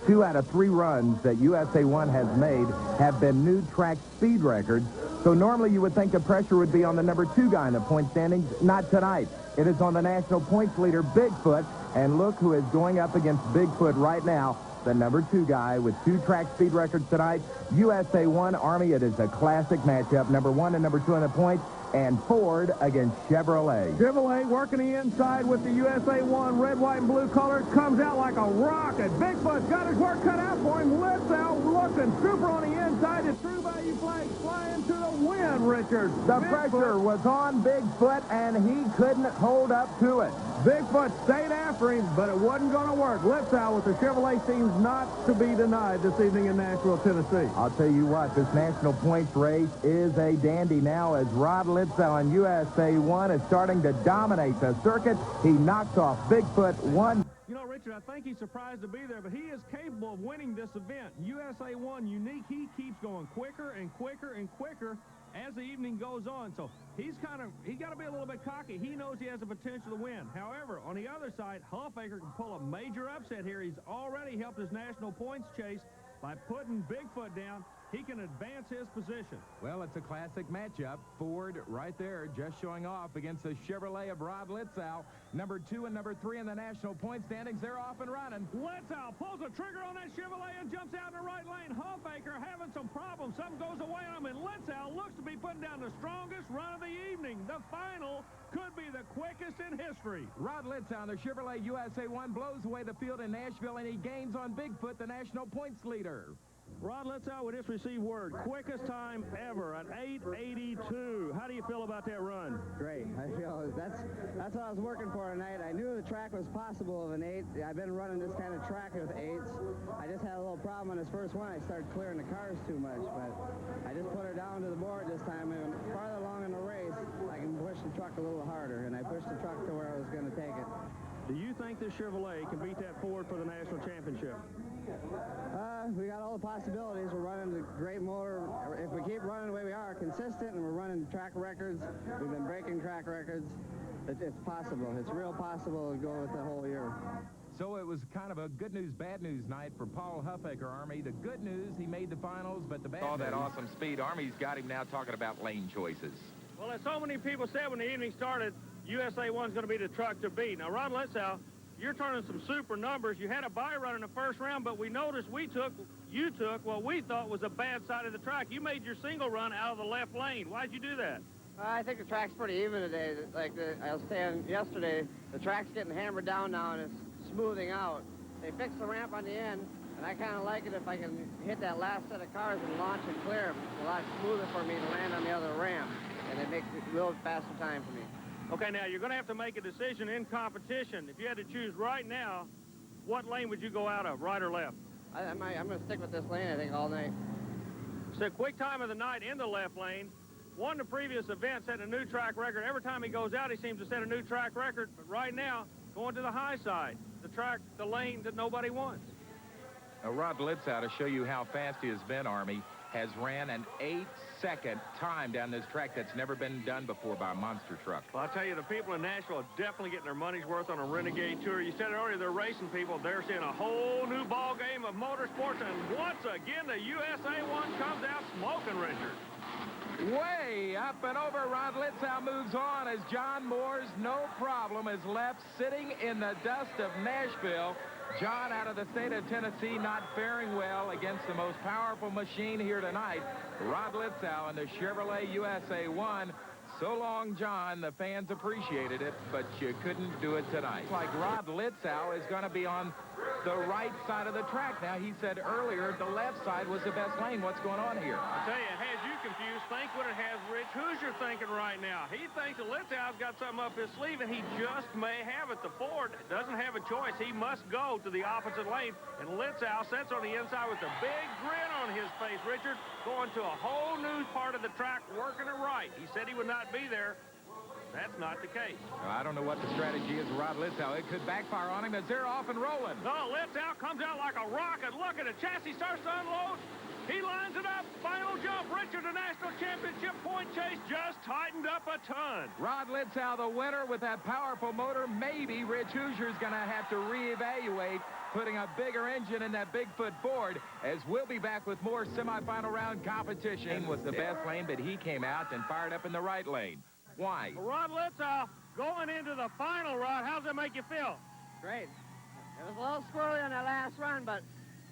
2 out of 3 runs that USA 1 has made have been new track speed records. So normally you would think the pressure would be on the number 2 guy in the point standings. Not tonight. It is on the national points leader, Bigfoot. And look who is going up against Bigfoot right now. The number 2 guy with 2 track speed records tonight. USA 1, Army, it is a classic matchup. Number 1 and number 2 on the points. And Ford against Chevrolet. Chevrolet working the inside with the USA 1 red, white, and blue colors. Comes out like a rocket. Bigfoot's got his work cut out for him. Litzow looking super on the inside. The True Value flag flying to the wind, Richard. The pressure was on Bigfoot, and he couldn't hold up to it. Bigfoot stayed after him, but it wasn't going to work. Litzow with the Chevrolet seems not to be denied this evening in Nashville, Tennessee. I'll tell you what, this national points race is a dandy now as Rod Litzow on USA 1 is starting to dominate the circuit. He knocks off Bigfoot 1. You know, Richard, I think he's surprised to be there, but he is capable of winning this event. USA 1 unique. He keeps going quicker and quicker and quicker as the evening goes on. So he's got to be a little bit cocky. He knows he has the potential to win. However, on the other side, Huffaker can pull a major upset here. He's already helped his national points chase by putting Bigfoot down. He can advance his position. Well, it's a classic matchup. Ford right there just showing off against the Chevrolet of Rod Litzow. Number 2 and number 3 in the national point standings. They're off and running. Litzow pulls the trigger on that Chevrolet and jumps out in the right lane. Huffaker having some problems. Something goes away on him, and Litzow looks to be putting down the strongest run of the evening. The final could be the quickest in history. Rod Litzow, the Chevrolet USA 1, blows away the field in Nashville, and he gains on Bigfoot, the national points leader. Rod Litzow, we just received word. Quickest time ever, an 8:82. How do you feel about that run? Great. I feel that's what I was working for tonight. I knew the track was possible of an 8. I've been running this kind of track with 8s. I just had a little problem on this first one. I started clearing the cars too much, but I just put her down to the board this time. And farther along in the race, I can push the truck a little harder, and I pushed the truck to where I was going to take it. Do you think this Chevrolet can beat that Ford for the national championship? We got all the possibilities. We're running a great motor. If we keep running the way we are, consistent, and we're running track records, we've been breaking track records, it's possible. It's real possible to go with the whole year. So it was kind of a good news, bad news night for Paul Huffaker, Army. The good news, he made the finals, but the bad news... All that awesome speed. Army's got him now talking about lane choices. Well, as so many people said when the evening started, USA 1's going to be the truck to beat. Now, Rod Litzow, you're turning some super numbers. You had a bye run in the first round, but we noticed you took what we thought was a bad side of the track. You made your single run out of the left lane. Why'd you do that? I think the track's pretty even today. I was saying yesterday, the track's getting hammered down now, and it's smoothing out. They fixed the ramp on the end, and I kind of like it if I can hit that last set of cars and launch and clear them. It's a lot smoother for me to land on the other ramp, and it makes it a little faster time for me. Okay, now you're going to have to make a decision in competition. If you had to choose right now, what lane would you go out of, right or left? I'm going to stick with this lane, I think, all night. So quick time of the night in the left lane. Won the previous event, set a new track record. Every time he goes out, he seems to set a new track record. But right now, going to the high side, the lane that nobody wants. Rod Litzow, to show you how fast he has been, Army, has ran an 8-second time down this track that's never been done before by a monster truck. Well, I'll tell you, the people in Nashville are definitely getting their money's worth on a Renegade Tour. You said it earlier, they're racing people. They're seeing a whole new ball game of motorsports, and once again, the USA 1 comes out smoking, Richard. Way up and over. Rod Litzow moves on as John Moore's no problem is left sitting in the dust of Nashville. John out of the state of Tennessee not faring well against the most powerful machine here tonight. Rod Litzow in the Chevrolet USA 1. So long, John. The fans appreciated it, but you couldn't do it tonight. Like Rod Litzow is going to be on the right side of the track now. He said earlier the left side was the best lane. What's going on here? I tell you, it has you confused. Think what it has Rich Hoosier thinking right now. He thinks that Litzow's got something up his sleeve, and he just may have it. The Ford doesn't have a choice. He must go to the opposite lane, and Litzow sits on the inside with a big grin on his face, Richard, going to a whole new part of the track, working it right. He said he would not be there. That's not the case. Well, I don't know what the strategy is, Rod Litzow. It could backfire on him as they're off and rolling. No, Litzow comes out like a rocket. Look at it. Chassis starts to unload. He lines it up. Final jump. Richard, the national championship point chase just tightened up a ton. Rod Litzow, the winner with that powerful motor. Maybe Rich Hoosier's going to have to reevaluate putting a bigger engine in that Bigfoot Ford, as we'll be back with more semifinal round competition. Was the best lane, but he came out and fired up in the right lane. Why? Rod Litzow going into the final, Rod. How's that make you feel? Great. It was a little squirrely on that last run, but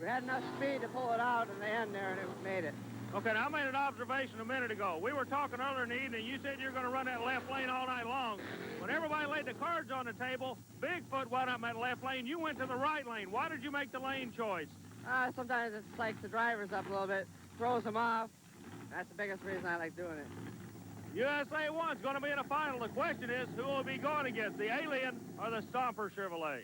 we had enough speed to pull it out in the end there, and it made it. Okay, now I made an observation a minute ago. We were talking earlier in the evening. You said you were going to run that left lane all night long. When everybody laid the cards on the table, Bigfoot went up in that left lane. You went to the right lane. Why did you make the lane choice? Sometimes it psychs the drivers up a little bit, throws them off. That's the biggest reason I like doing it. USA 1's going to be in a final. The question is, who will be going against, the Alien or the Stomper Chevrolet?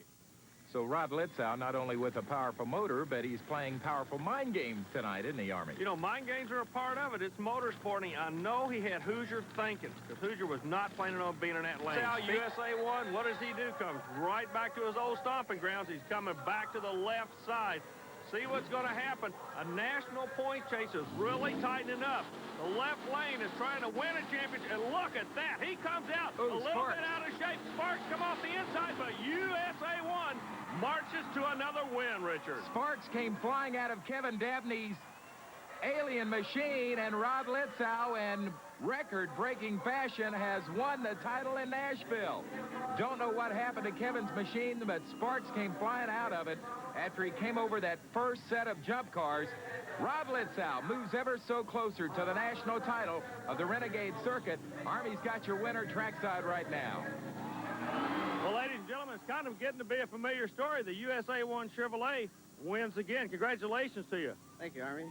So Rod Litzow, not only with a powerful motor, but he's playing powerful mind games tonight, isn't he, Army? You know, mind games are a part of it. It's motorsporting. I know he had Hoosier thinking, because Hoosier was not planning on being in that lane. USA 1, what does he do? Comes right back to his old stomping grounds. He's coming back to the left side. See what's going to happen. A national point chase is really tightening up. The left lane is trying to win a championship, and look at that. He comes out a little bit out of shape. Sparks come off the inside, but USA 1 marches to another win, Richard. Sparks came flying out of Kevin Dabney's Alien machine, and Rod Litzow in record-breaking fashion has won the title in Nashville. Don't know what happened to Kevin's machine, but Sparks came flying out of it after he came over that first set of jump cars. Rod Litzow moves ever so closer to the national title of the Renegade Circuit. Army's got your winner trackside right now. Well, ladies and gentlemen, it's kind of getting to be a familiar story. The USA 1 Chevrolet wins again. Congratulations to you. Thank you, Army.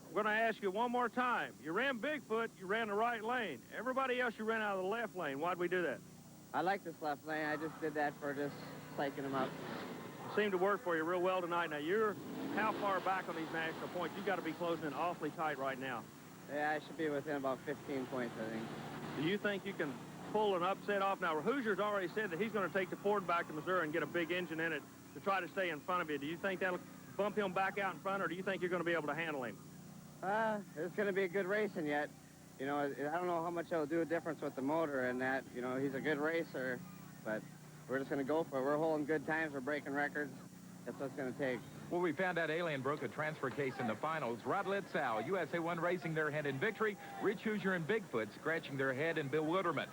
I'm going to ask you one more time. You ran Bigfoot, you ran the right lane. Everybody else, you ran out of the left lane. Why'd we do that? I like this left lane. I just did that for just psyching them up. It seemed to work for you real well tonight. Now, you're how far back on these national points? You've got to be closing in awfully tight right now. Yeah, I should be within about 15 points, I think. Do you think you can pull an upset off? Now, Hoosier's already said that he's going to take the Ford back to Missouri and get a big engine in it to try to stay in front of you. Do you think that'll bump him back out in front, or do you think you're going to be able to handle him? It's going to be a good racing yet. You know, I don't know how much it'll do a difference with the motor and that. You know, he's a good racer, but we're just going to go for it. We're holding good times. We're breaking records. That's what it's going to take. Well, we found out Alien broke a transfer case in the finals. Rod Litzow, USA 1 raising their head in victory. Rich Hoosier and Bigfoot scratching their head in bewilderment.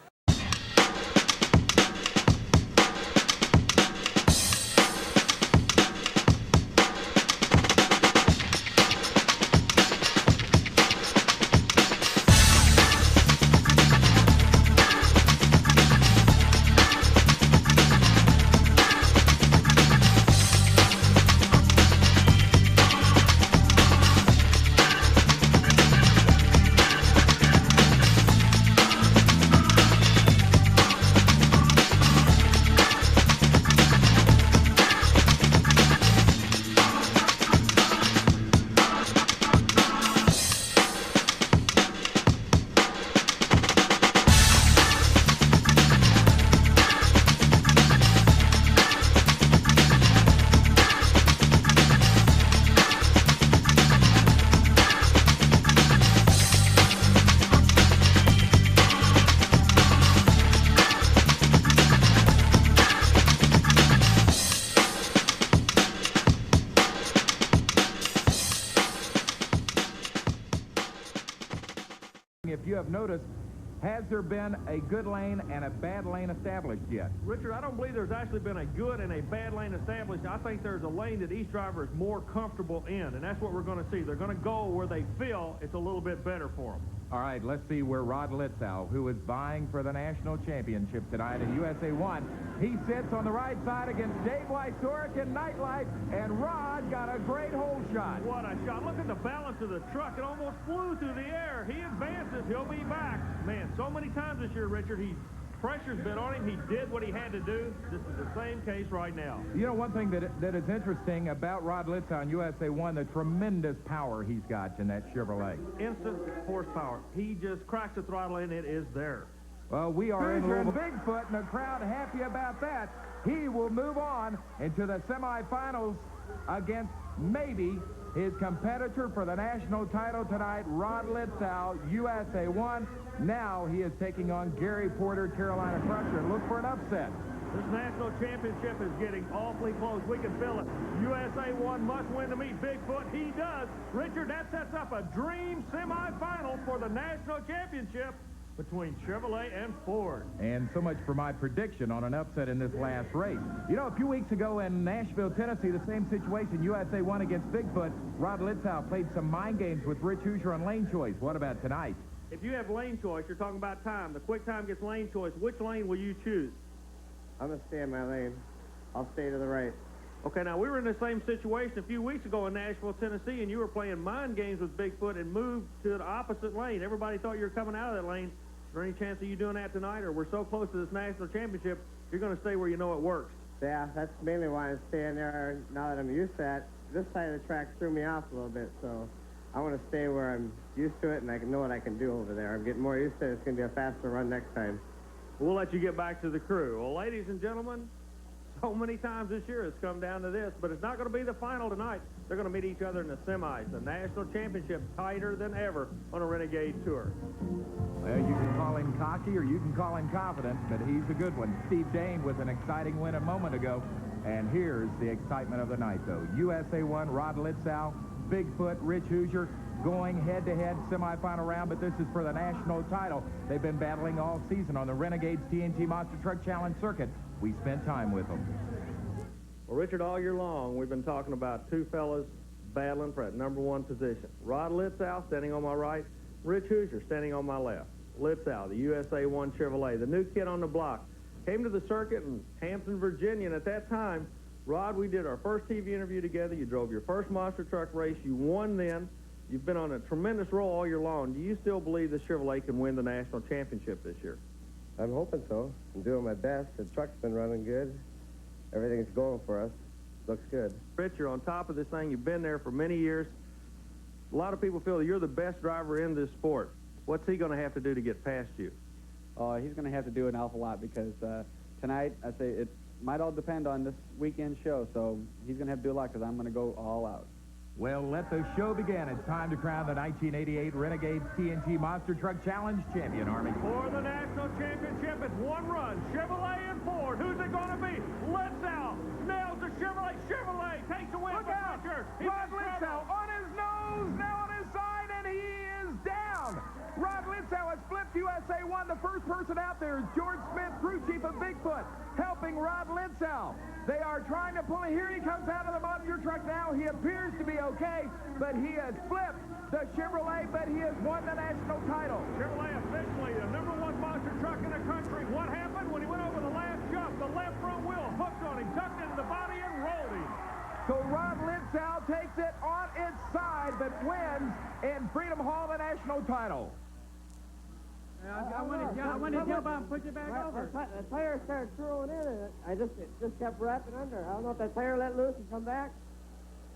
have noticed, has there been a good lane and a bad lane established yet? Richard, I don't believe there's actually been a good and a bad lane established. I think there's a lane that each driver is more comfortable in, and that's what we're going to see. They're going to go where they feel it's a little bit better for them. All right, let's see where Rod Litzow, who is vying for the national championship tonight in USA 1, he sits on the right side against Dave Wysorek in Nightlife, and Rod got a great hole shot. What a shot. Look at the balance of the truck. It almost flew through the air. He advances. He'll be back. Man, so many times this year, Richard, pressure's been on him. He did what he had to do. This is the same case right now. You know, one thing that is interesting about Rod Litzow in USA 1, the tremendous power he's got in that Chevrolet. Instant horsepower. He just cracks the throttle and it is there. Well, we are in Bigfoot, and the crowd happy about that. He will move on into the semifinals against maybe his competitor for the national title tonight, Rod Litzow, USA 1. Now he is taking on Gary Porter, Carolina Crusher. Look for an upset. This national championship is getting awfully close. We can feel it. USA 1 must win to meet Bigfoot. He does. Richard, that sets up a dream semifinal for the national championship between Chevrolet and Ford. And so much for my prediction on an upset in this last race. You know, a few weeks ago in Nashville, Tennessee, the same situation, USA 1 against Bigfoot. Rod Litzow played some mind games with Rich Hoosier on lane choice. What about tonight? If you have lane choice, you're talking about time. The quick time gets lane choice. Which lane will you choose? I'm going to stay in my lane. I'll stay to the right. Okay, now we were in the same situation a few weeks ago in Nashville, Tennessee, and you were playing mind games with Bigfoot and moved to the opposite lane. Everybody thought you were coming out of that lane. Is there any chance of you doing that tonight, or we're so close to this national championship, you're going to stay where you know it works? Yeah, that's mainly why I'm staying there now that I'm used to that. This side of the track threw me off a little bit, so I want to stay where I'm used to it and I can know what I can do over there. I'm getting more used to it. It's going to be a faster run next time. We'll let you get back to the crew. Well, ladies and gentlemen, so many times this year it's come down to this, but it's not going to be the final tonight. They're going to meet each other in the semis. The national championship tighter than ever on a Renegade Tour. Well, you can call him cocky or you can call him confident, but he's a good one. Steve Dane with an exciting win a moment ago. And here's the excitement of the night, though. USA 1, Rod Litzow, Bigfoot, Rich Hoosier, going head-to-head semifinal round, but this is for the national title. They've been battling all season on the Renegade's TNT Monster Truck Challenge circuit. We spent time with them. Well, Richard, all year long, we've been talking about two fellas battling for that #1 position. Rod Litzow standing on my right, Rich Hoosier standing on my left. Litzow, the USA 1 Chevrolet, the new kid on the block, came to the circuit in Hampton, Virginia, and at that time, Rod, we did our first TV interview together. You drove your first monster truck race. You won then. You've been on a tremendous roll all year long. Do you still believe the Chevrolet can win the national championship this year? I'm hoping so. I'm doing my best. The truck's been running good. Everything's going for us. Looks good. Rich, you're on top of this thing. You've been there for many years. A lot of people feel that you're the best driver in this sport. What's he going to have to do to get past you? He's going to have to do an awful lot because tonight, I say it might all depend on this weekend show, so he's going to have to do a lot because I'm going to go all out. Well, let the show begin. It's time to crown the 1988 Renegade TNT Monster Truck Challenge champion, Army. For the national championship, it's one run. Chevrolet and Ford. Who's it going to be? Litzow nails the Chevrolet. Chevrolet takes the win. Look out! Rod Litzow on his nose, now on his side, and he is down. Rod Litzow has flipped USA 1. The first person out there is George Smith, crew chief of Bigfoot, helping Rod Litzow. They are trying to pull him. Here he comes out of the monster truck now. He appears to be okay, but he has flipped the Chevrolet, but he has won the national title. Chevrolet officially the #1 monster truck in the country. What happened when he went over the last jump? The left front wheel hooked on him, tucked into the body, and rolled him. So Rod Litzow takes it on its side, but wins in Freedom Hall the national title. I want to jump out and push it back over. The tire started throwing in, and it just kept wrapping under. I don't know if that tire let loose and come back.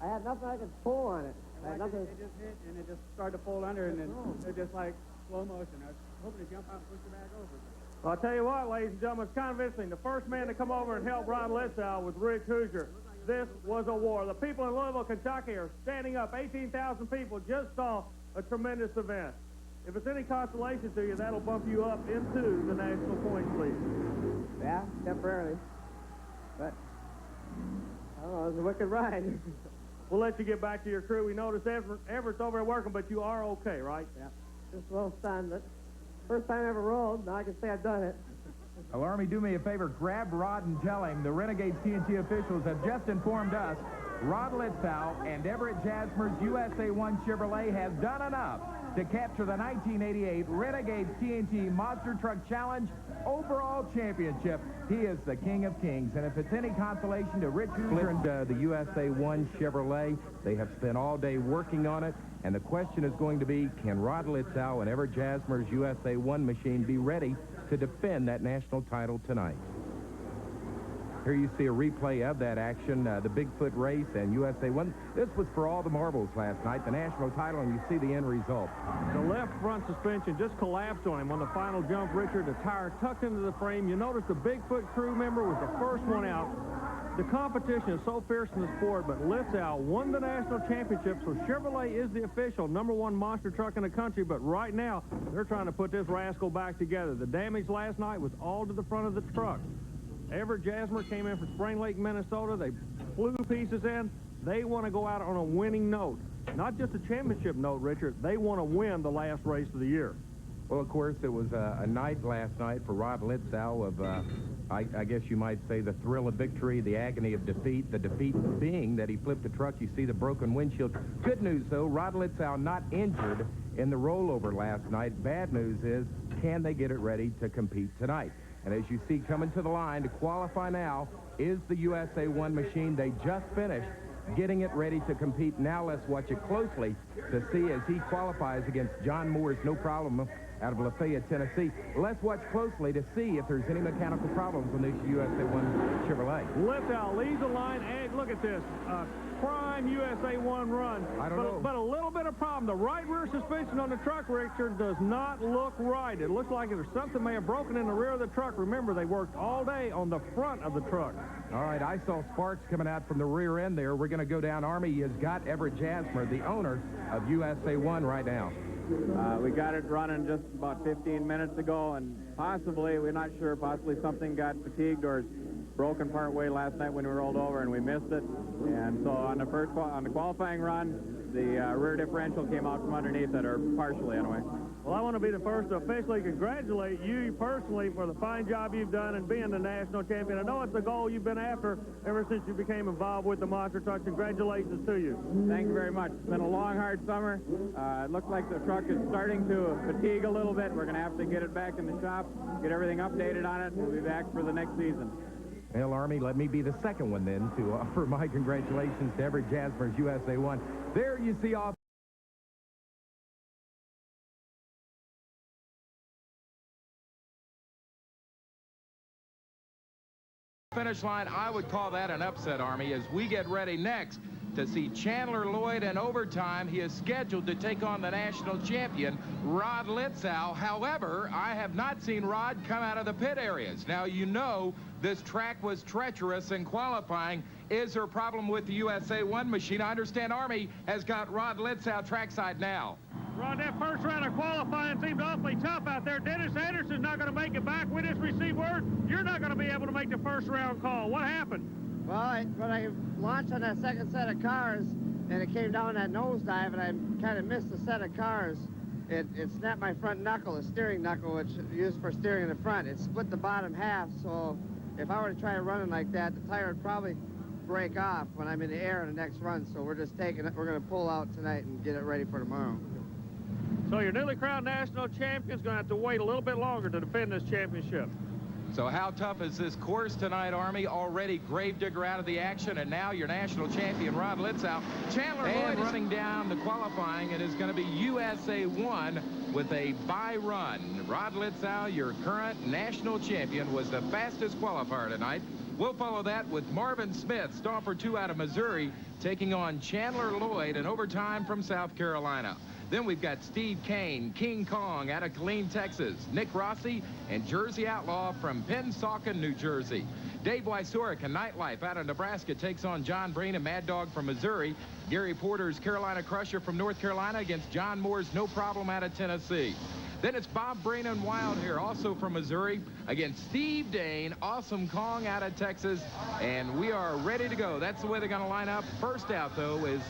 I had nothing I could pull on it. I had nothing. It just hit, and it just started to fold under, and then it just like slow motion. I was hoping to jump out and push it back over. Well, I'll tell you what, ladies and gentlemen, it's kind of interesting. The first man to come over and help Rod Litzow was Rich Hoosier. This was a war. The people in Louisville, Kentucky are standing up. 18,000 people just saw a tremendous event. If it's any consolation to you, that'll bump you up into the National Points League. Yeah, temporarily. But, I don't know, it was a wicked ride. We'll let you get back to your crew. We noticed Everett's over there working, but you are okay, right? Yeah. Just a little stunned, but First time I ever rolled. Now I can say I've done it. Well, Army, do me a favor. Grab Rod and tell him the Renegades TNT officials have just informed us Rod Litzow and Everett Jasmer's USA 1 Chevrolet have done enough to capture the 1988 Renegades TNT Monster Truck Challenge overall championship. He is the King of Kings, and if it's any consolation to Rich Hoosier and the USA 1 Chevrolet, they have spent all day working on it, and the question is going to be, can Rod Litzow and Everett Jasmer's USA 1 machine be ready to defend that national title tonight? Here you see a replay of that action, the Bigfoot race and USA 1. This was for all the marbles last night, the national title, and you see the end result. The left front suspension just collapsed on him on the final jump, Richard. The tire tucked into the frame. You notice the Bigfoot crew member was the first one out. The competition is so fierce in the sport, but Litzow won the national championship, so Chevrolet is the official #1 monster truck in the country, but right now they're trying to put this rascal back together. The damage last night was all to the front of the truck. Everett Jasmer came in from Spring Lake, Minnesota. They flew pieces in. They want to go out on a winning note. Not just a championship note, Richard. They want to win the last race of the year. Well, of course, it was a night last night for Rod Litzow of, I guess you might say, the thrill of victory, the agony of defeat, the defeat being that he flipped the truck. You see the broken windshield. Good news, though, Rod Litzow not injured in the rollover last night. Bad news is, can they get it ready to compete tonight? And as you see coming to the line to qualify now is the USA 1 machine. They just finished getting it ready to compete. Now let's watch it closely to see as he qualifies against John Moore's No Problem out of Lafayette, Tennessee. Let's watch closely to see if there's any mechanical problems on this USA 1 Chevrolet. Litzow leads the line, and look at this. Prime USA 1 run. I don't know. But a little bit of problem. The right rear suspension on the truck, Richard, does not look right. It looks like there's something may have broken in the rear of the truck. Remember, they worked all day on the front of the truck. All right, I saw sparks coming out from the rear end there. We're going to go down. Army has got Everett Jasmer, the owner of USA 1 right now. We got it running just about 15 minutes ago, and possibly, we're not sure, possibly something got fatigued or broken part way last night when we rolled over and we missed it. And so on the qualifying run, the rear differential came out from underneath it, or partially anyway. Well, I want to be the first to officially congratulate you personally for the fine job you've done in being the national champion. I know it's a goal you've been after ever since you became involved with the monster truck. Congratulations to you. Thank you very much. It's been a long, hard summer. It looks like the truck is starting to fatigue a little bit. We're going to have to get it back in the shop, get everything updated on it, and we'll be back for the next season. Well, Army, let me be the second one then to offer my congratulations to Everett Jasmer's USA 1. There you see off. Finish line, I would call that an upset, Army, as we get ready next to see Chandler Lloyd in overtime. He is scheduled to take on the national champion, Rod Litzow. However, I have not seen Rod come out of the pit areas. Now, you know this track was treacherous in qualifying. Is there a problem with the USA 1 machine? I understand Army has got Rod Litzow trackside now. Rod, that first round of qualifying seemed awfully tough out there. Dennis Anderson's not going to make it back. We just received word you're not going to be able to make the first round call. What happened? Well, when I launched on that second set of cars, and it came down that nosedive, and I kind of missed the set of cars, it snapped my front knuckle, the steering knuckle, which is used for steering in the front. It split the bottom half, so if I were to try running like that, the tire would probably break off when I'm in the air in the next run. So we're just taking it. We're going to pull out tonight and get it ready for tomorrow. So your newly crowned national champion's going to have to wait a little bit longer to defend this championship. So how tough is this course tonight, Army? Already Gravedigger out of the action, and now your national champion, Rod Litzow. Chandler Lloyd running down the qualifying. It is going to be USA 1 with a bye run. Rod Litzow, your current national champion, was the fastest qualifier tonight. We'll follow that with Marvin Smith, Stomper 2 out of Missouri, taking on Chandler Lloyd in overtime from South Carolina. Then we've got Steve Kane, King Kong out of Killeen, Texas. Nick Rossi and Jersey Outlaw from Pennsauken, New Jersey. Dave Wysorek and Nightlife out of Nebraska takes on John Breen and Mad Dog from Missouri. Gary Porter's Carolina Crusher from North Carolina against John Moore's No Problem out of Tennessee. Then it's Bob Breen and Wild here, also from Missouri, against Steve Dane, Awesome Kong out of Texas. And we are ready to go. That's the way they're going to line up. First out, though, is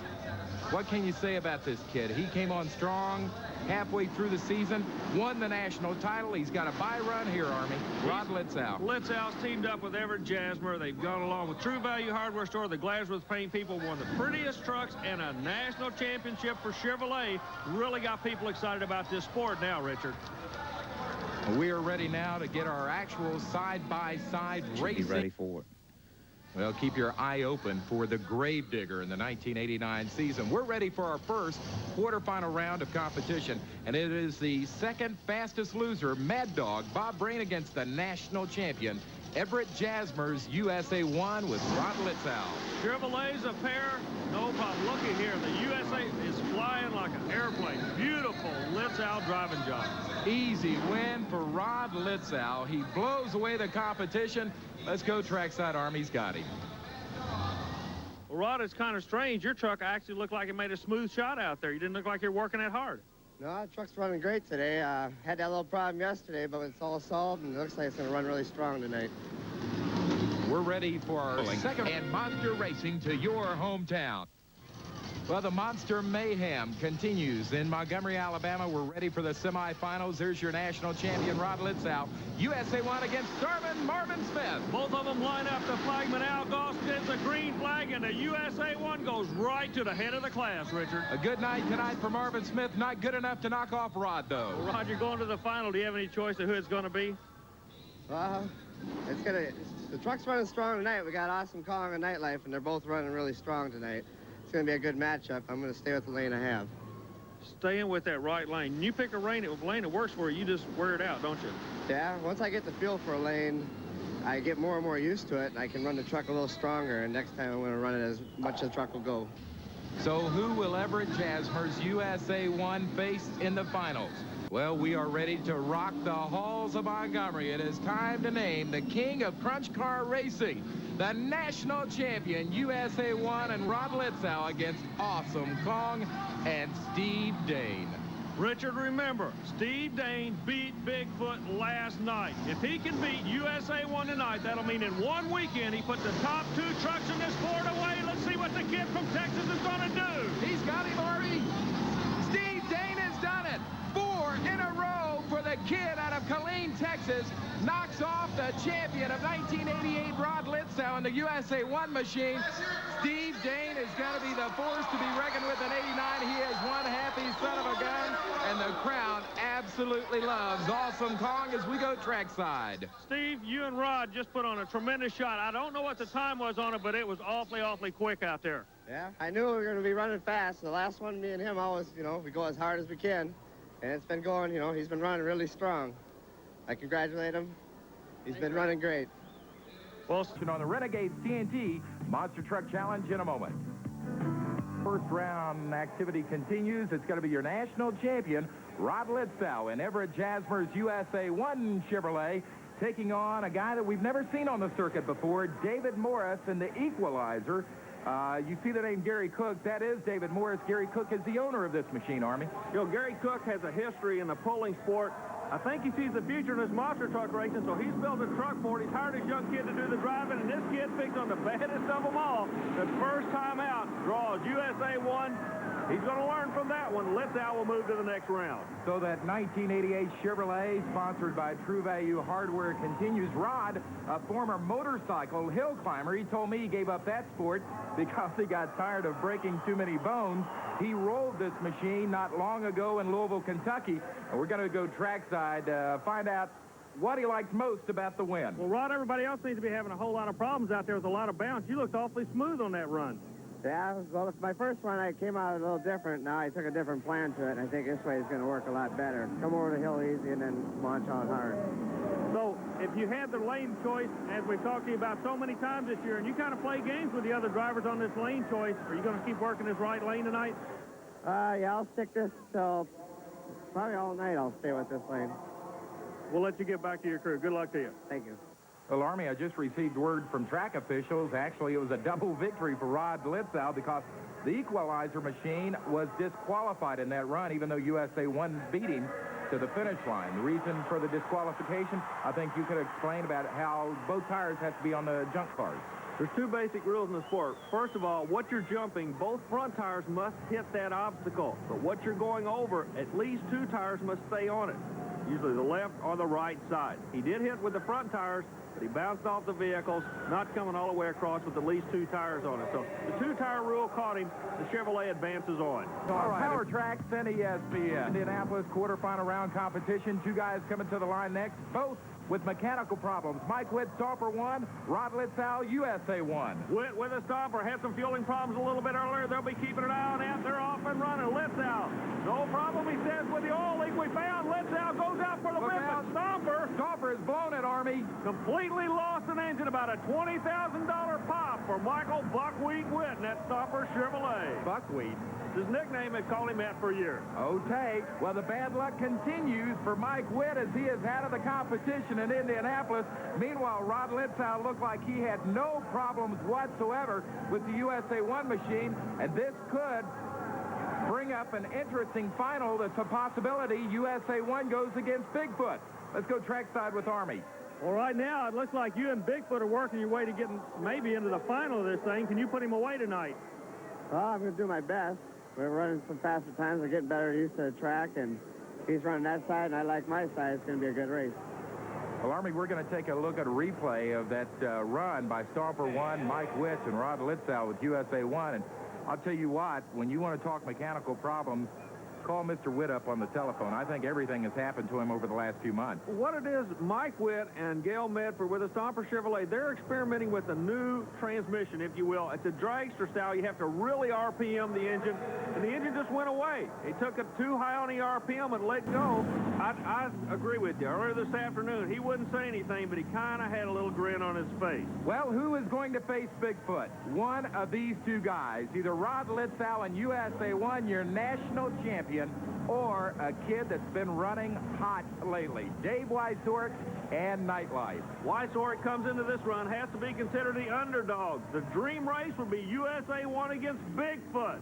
what can you say about this kid? He came on strong. halfway through the season, won the national title. He's got a bye run here, Army. Rod Litzow. Litzow's teamed up with Everett Jasmer. They've gone along with True Value Hardware Store, the Glasworth Paint people, one of the prettiest trucks, and a national championship for Chevrolet. Really got people excited about this sport now, Richard. We are ready now to get our actual side-by-side racing. Be ready for it. Well, keep your eye open for the Gravedigger in the 1989 season. We're ready for our first quarterfinal round of competition, and it is the second fastest loser, Mad Dog Bob Brain, against the national champion, Everett Jasmer's USA 1 with Rod Litzow. Chevrolet's a pair, no problem. Looky here, the USA is flying like an airplane. Beautiful Litzow driving job. Easy win for Rod Litzow. He blows away the competition. Let's go trackside, Army's got him. Well, Rod, it's kind of strange. Your truck actually looked like it made a smooth shot out there. You didn't look like you're working that hard. No, the truck's running great today. Had that little problem yesterday, but it's all solved, and it looks like it's going to run really strong tonight. We're ready for our second and Monster Racing to your hometown. Well, the Monster Mayhem continues in Montgomery, Alabama. We're ready for the semifinals. There's your national champion, Rod Litzow. USA 1 against Starman Marvin Smith. Both of them line up. The flagman Al Goss gets a green flag, and the USA 1 goes right to the head of the class, Richard. A good night tonight for Marvin Smith. Not good enough to knock off Rod, though. Well, Rod, you're going to the final. Do you have any choice of who it's going to be? The truck's running strong tonight. We got Awesome Kong and Nightlife, and they're both running really strong tonight. It's going to be a good matchup. I'm going to stay with the lane I have. Staying with that right lane. You pick a lane that works for you, you just wear it out, don't you? Yeah, once I get the feel for a lane, I get more and more used to it, and I can run the truck a little stronger, and next time I'm going to run it as much as the truck will go. So who will Everett Jasmer's USA 1 face in the finals? Well, we are ready to rock the halls of Montgomery. It is time to name the king of crunch car racing, the national champion, USA 1, and Rod Litzow against Awesome Kong and Steve Dane. Richard, remember, Steve Dane beat Bigfoot last night. If he can beat USA 1 tonight, that'll mean in one weekend he put the top 2 trucks in this Ford away. Let's see what the kid from Texas is going to do. He's got him, Artie. Steve Dane has done it. 4 in a row for the kid out of Killeen, Texas. Knocks off the champion of 1988, Rod Litzow, in the USA 1 machine. Steve Dane is going to be the force to be reckoned with in 89. He is one happy son of a gun, and the crowd absolutely loves Awesome Kong as we go trackside. Steve, you and Rod just put on a tremendous shot. I don't know what the time was on it, but it was awfully, awfully quick out there. Yeah, I knew we were going to be running fast. The last one, me and him always, we go as hard as we can. And it's been going, he's been running really strong. I congratulate him. He's been running great. Well, on the Renegade TNT Monster Truck Challenge in a moment. First round activity continues. It's going to be your national champion, Rod Litzow, in Everett Jasmer's USA 1 Chevrolet, taking on a guy that we've never seen on the circuit before, David Morris in the Equalizer. You see the name Gary Cook. That is David Morris. Gary Cook is the owner of this machine, Army. Gary Cook has a history in the pulling sport. I think he sees the future in this monster truck racing, so he's built a truck for it. He's hired his young kid to do the driving, and this kid picks on the baddest of them all. The first time out, draws USA 1. He's going to learn from that one. Litzow will move to the next round. So that 1988 Chevrolet, sponsored by True Value Hardware, continues. Rod, a former motorcycle hill climber, he told me he gave up that sport because he got tired of breaking too many bones. He rolled this machine not long ago in Louisville, Kentucky. And we're going to go trackside, find out what he likes most about the win. Well, Rod, everybody else seems to be having a whole lot of problems out there with a lot of bounce. You looked awfully smooth on that run. Yeah, well, my first run, I came out a little different. Now I took a different plan to it, and I think this way is going to work a lot better. Come over the hill easy and then launch out hard. So, if you had the lane choice, as we've talked to you about so many times this year, and you kind of play games with the other drivers on this lane choice, are you going to keep working this right lane tonight? Yeah, I'll stick this till probably all night. I'll stay with this lane. We'll let you get back to your crew. Good luck to you. Thank you. Well, Army, I just received word from track officials. Actually, it was a double victory for Rod Litzow because the Equalizer machine was disqualified in that run, even though USA 1 beat him to the finish line. The reason for the disqualification, I think you could explain about how both tires have to be on the junk cars. There's two basic rules in the sport. First of all, what you're jumping, both front tires must hit that obstacle. But what you're going over, at least two tires must stay on it, usually the left or the right side. He did hit with the front tires, but he bounced off the vehicles, not coming all the way across with at least two tires on it. So the two-tire rule caught him. The Chevrolet advances on. All right. Power Tracks and ESPN. Indianapolis quarterfinal round competition. Two guys coming to the line next, both with mechanical problems. Mike Witt, Stomper 1, Rod Litzow, USA 1. Witt with a Stomper, had some fueling problems a little bit earlier. They'll be keeping an eye on that. They're off and running. Litzow, no problem, he says, with the oil leak we found. Litzow goes out for the whip, but Stomper is blown it, Army. completely lost an engine, about a $20,000 pop for Michael Buckwheat Witt in that Stomper Chevrolet. Buckwheat. His nickname, they've called him that for years. Okay, well, the bad luck continues for Mike Witt as he is out of the competition in Indianapolis. Meanwhile, Rod Litzow looked like he had no problems whatsoever with the USA 1 machine, and this could bring up an interesting final. That's a possibility. USA 1 goes against Bigfoot. Let's go trackside with Army. Well, right now, it looks like you and Bigfoot are working your way to getting maybe into the final of this thing. Can you put him away tonight? Well, I'm going to do my best. We're running some faster times. We're getting better used to the track, and he's running that side, and I like my side. It's going to be a good race. Well, Army, we're going to take a look at a replay of that run by Stomper 1, Mike Witt, and Rod Litzow with USA 1. And I'll tell you what, when you want to talk mechanical problems, call Mr. Witt up on the telephone. I think everything has happened to him over the last few months. What it is, Mike Witt and Gail Medford with the Stomper Chevrolet, they're experimenting with a new transmission, if you will. It's a dragster style. You have to really RPM the engine, and the engine just went away. He took it too high on the RPM and let go. I agree with you. Earlier this afternoon, he wouldn't say anything, but he kind of had a little grin on his face. Well, who is going to face Bigfoot? One of these two guys, either Rod Litzow and USA 1, your national champion, or a kid that's been running hot lately, Dave Weissort and Nightlife. Weissort comes into this run, has to be considered the underdog. The dream race would be USA 1 against Bigfoot.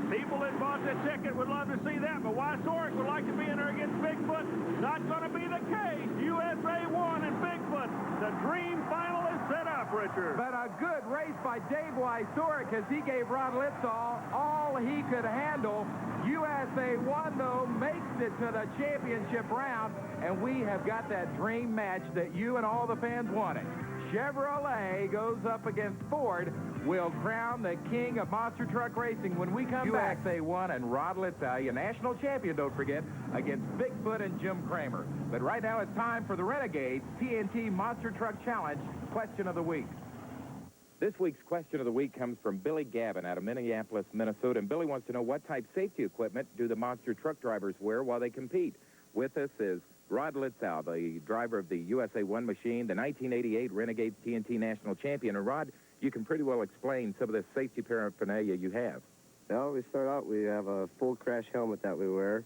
People that bought the ticket would love to see that, but Weissort would like to be in there against Bigfoot. Not going to be the case. USA 1 and Bigfoot. The dream final is set up, Richard. But a good race by Dave Weissort as he gave Rod Litzow all he could handle. USA 1, though, makes it to the championship round, and we have got that dream match that you and all the fans wanted. Chevrolet goes up against Ford. We'll crown the king of monster truck racing when we come back. USA 1 and Rod Litzow, your national champion, don't forget, against Bigfoot and Jim Kramer. But right now it's time for the Renegades TNT Monster Truck Challenge Question of the Week. This week's question of the week comes from Billy Gavin out of Minneapolis, Minnesota. And Billy wants to know, what type safety equipment do the monster truck drivers wear while they compete? With us is Rod Litzow, the driver of the USA 1 machine, the 1988 Renegades TNT national champion. And Rod, you can pretty well explain some of the safety paraphernalia you have. Well, we start out, we have a full crash helmet that we wear,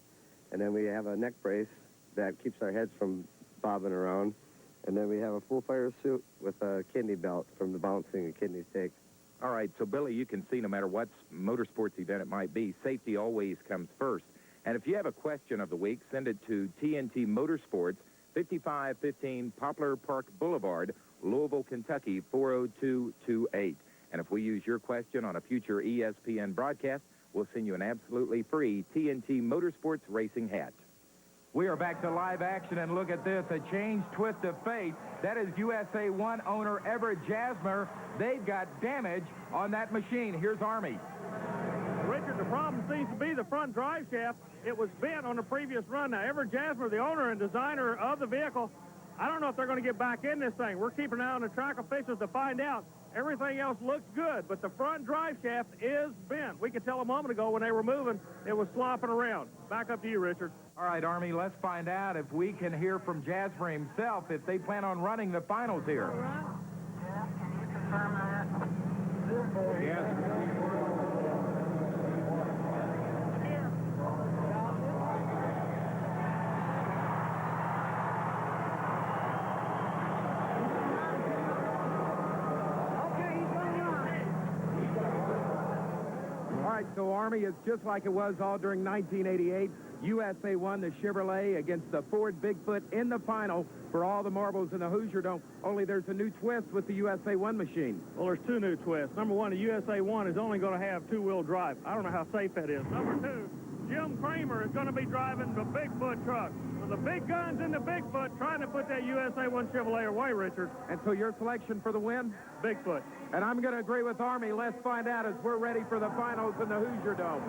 and then we have a neck brace that keeps our heads from bobbing around. And then we have a full fire suit with a kidney belt from the bouncing the kidneys take. All right, so Billy, you can see no matter what motorsports event it might be, safety always comes first. And if you have a question of the week, send it to TNT Motorsports, 5515 Poplar Park Boulevard, Louisville, Kentucky, 40228. And if we use your question on a future ESPN broadcast, we'll send you an absolutely free TNT Motorsports racing hat. We are back to live action, and look at this, a changed twist of fate. That is USA 1 owner Everett Jasmer. They've got damage on that machine. Here's Army. Richard, the problem seems to be the front drive shaft. It was bent on the previous run. Now, Everett Jasmer, the owner and designer of the vehicle, I don't know if they're going to get back in this thing. We're keeping an eye on the track officials to find out. Everything else looks good, but the front drive shaft is bent. We could tell a moment ago when they were moving, it was slopping around. Back up to you, Richard. All right, Army, let's find out if we can hear from Jasper himself if they plan on running the finals here. Yeah, can you confirm that? Yes. So, Army, it's just like it was all during 1988. USA won the Chevrolet against the Ford Bigfoot in the final for all the marbles in the Hoosier Dome. Only there's a new twist with the USA 1 machine. Well, there's two new twists. Number one, the USA 1 is only going to have two-wheel drive. I don't know how safe that is. Number two, Jim Kramer is going to be driving the Bigfoot truck. So the big guns in the Bigfoot trying to put that USA 1 Chevrolet away, Richard. And so your selection for the win? Bigfoot. And I'm going to agree with Army. Let's find out as we're ready for the finals in the Hoosier Dome.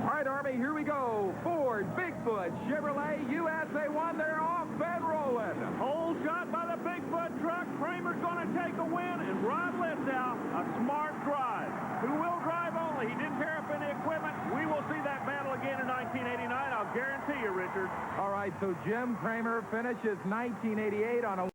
All right, Army, here we go. Ford, Bigfoot, Chevrolet, USA 1, they're off and rolling. Hole shot by the Bigfoot truck. Kramer's going to take a win, and Rod Litzow, a smart drive. Two-wheel drive only. He didn't tear up any equipment. We will see that battle again in 1989. I'll guarantee you, Richard. All right, so Jim Kramer finishes 1988 on a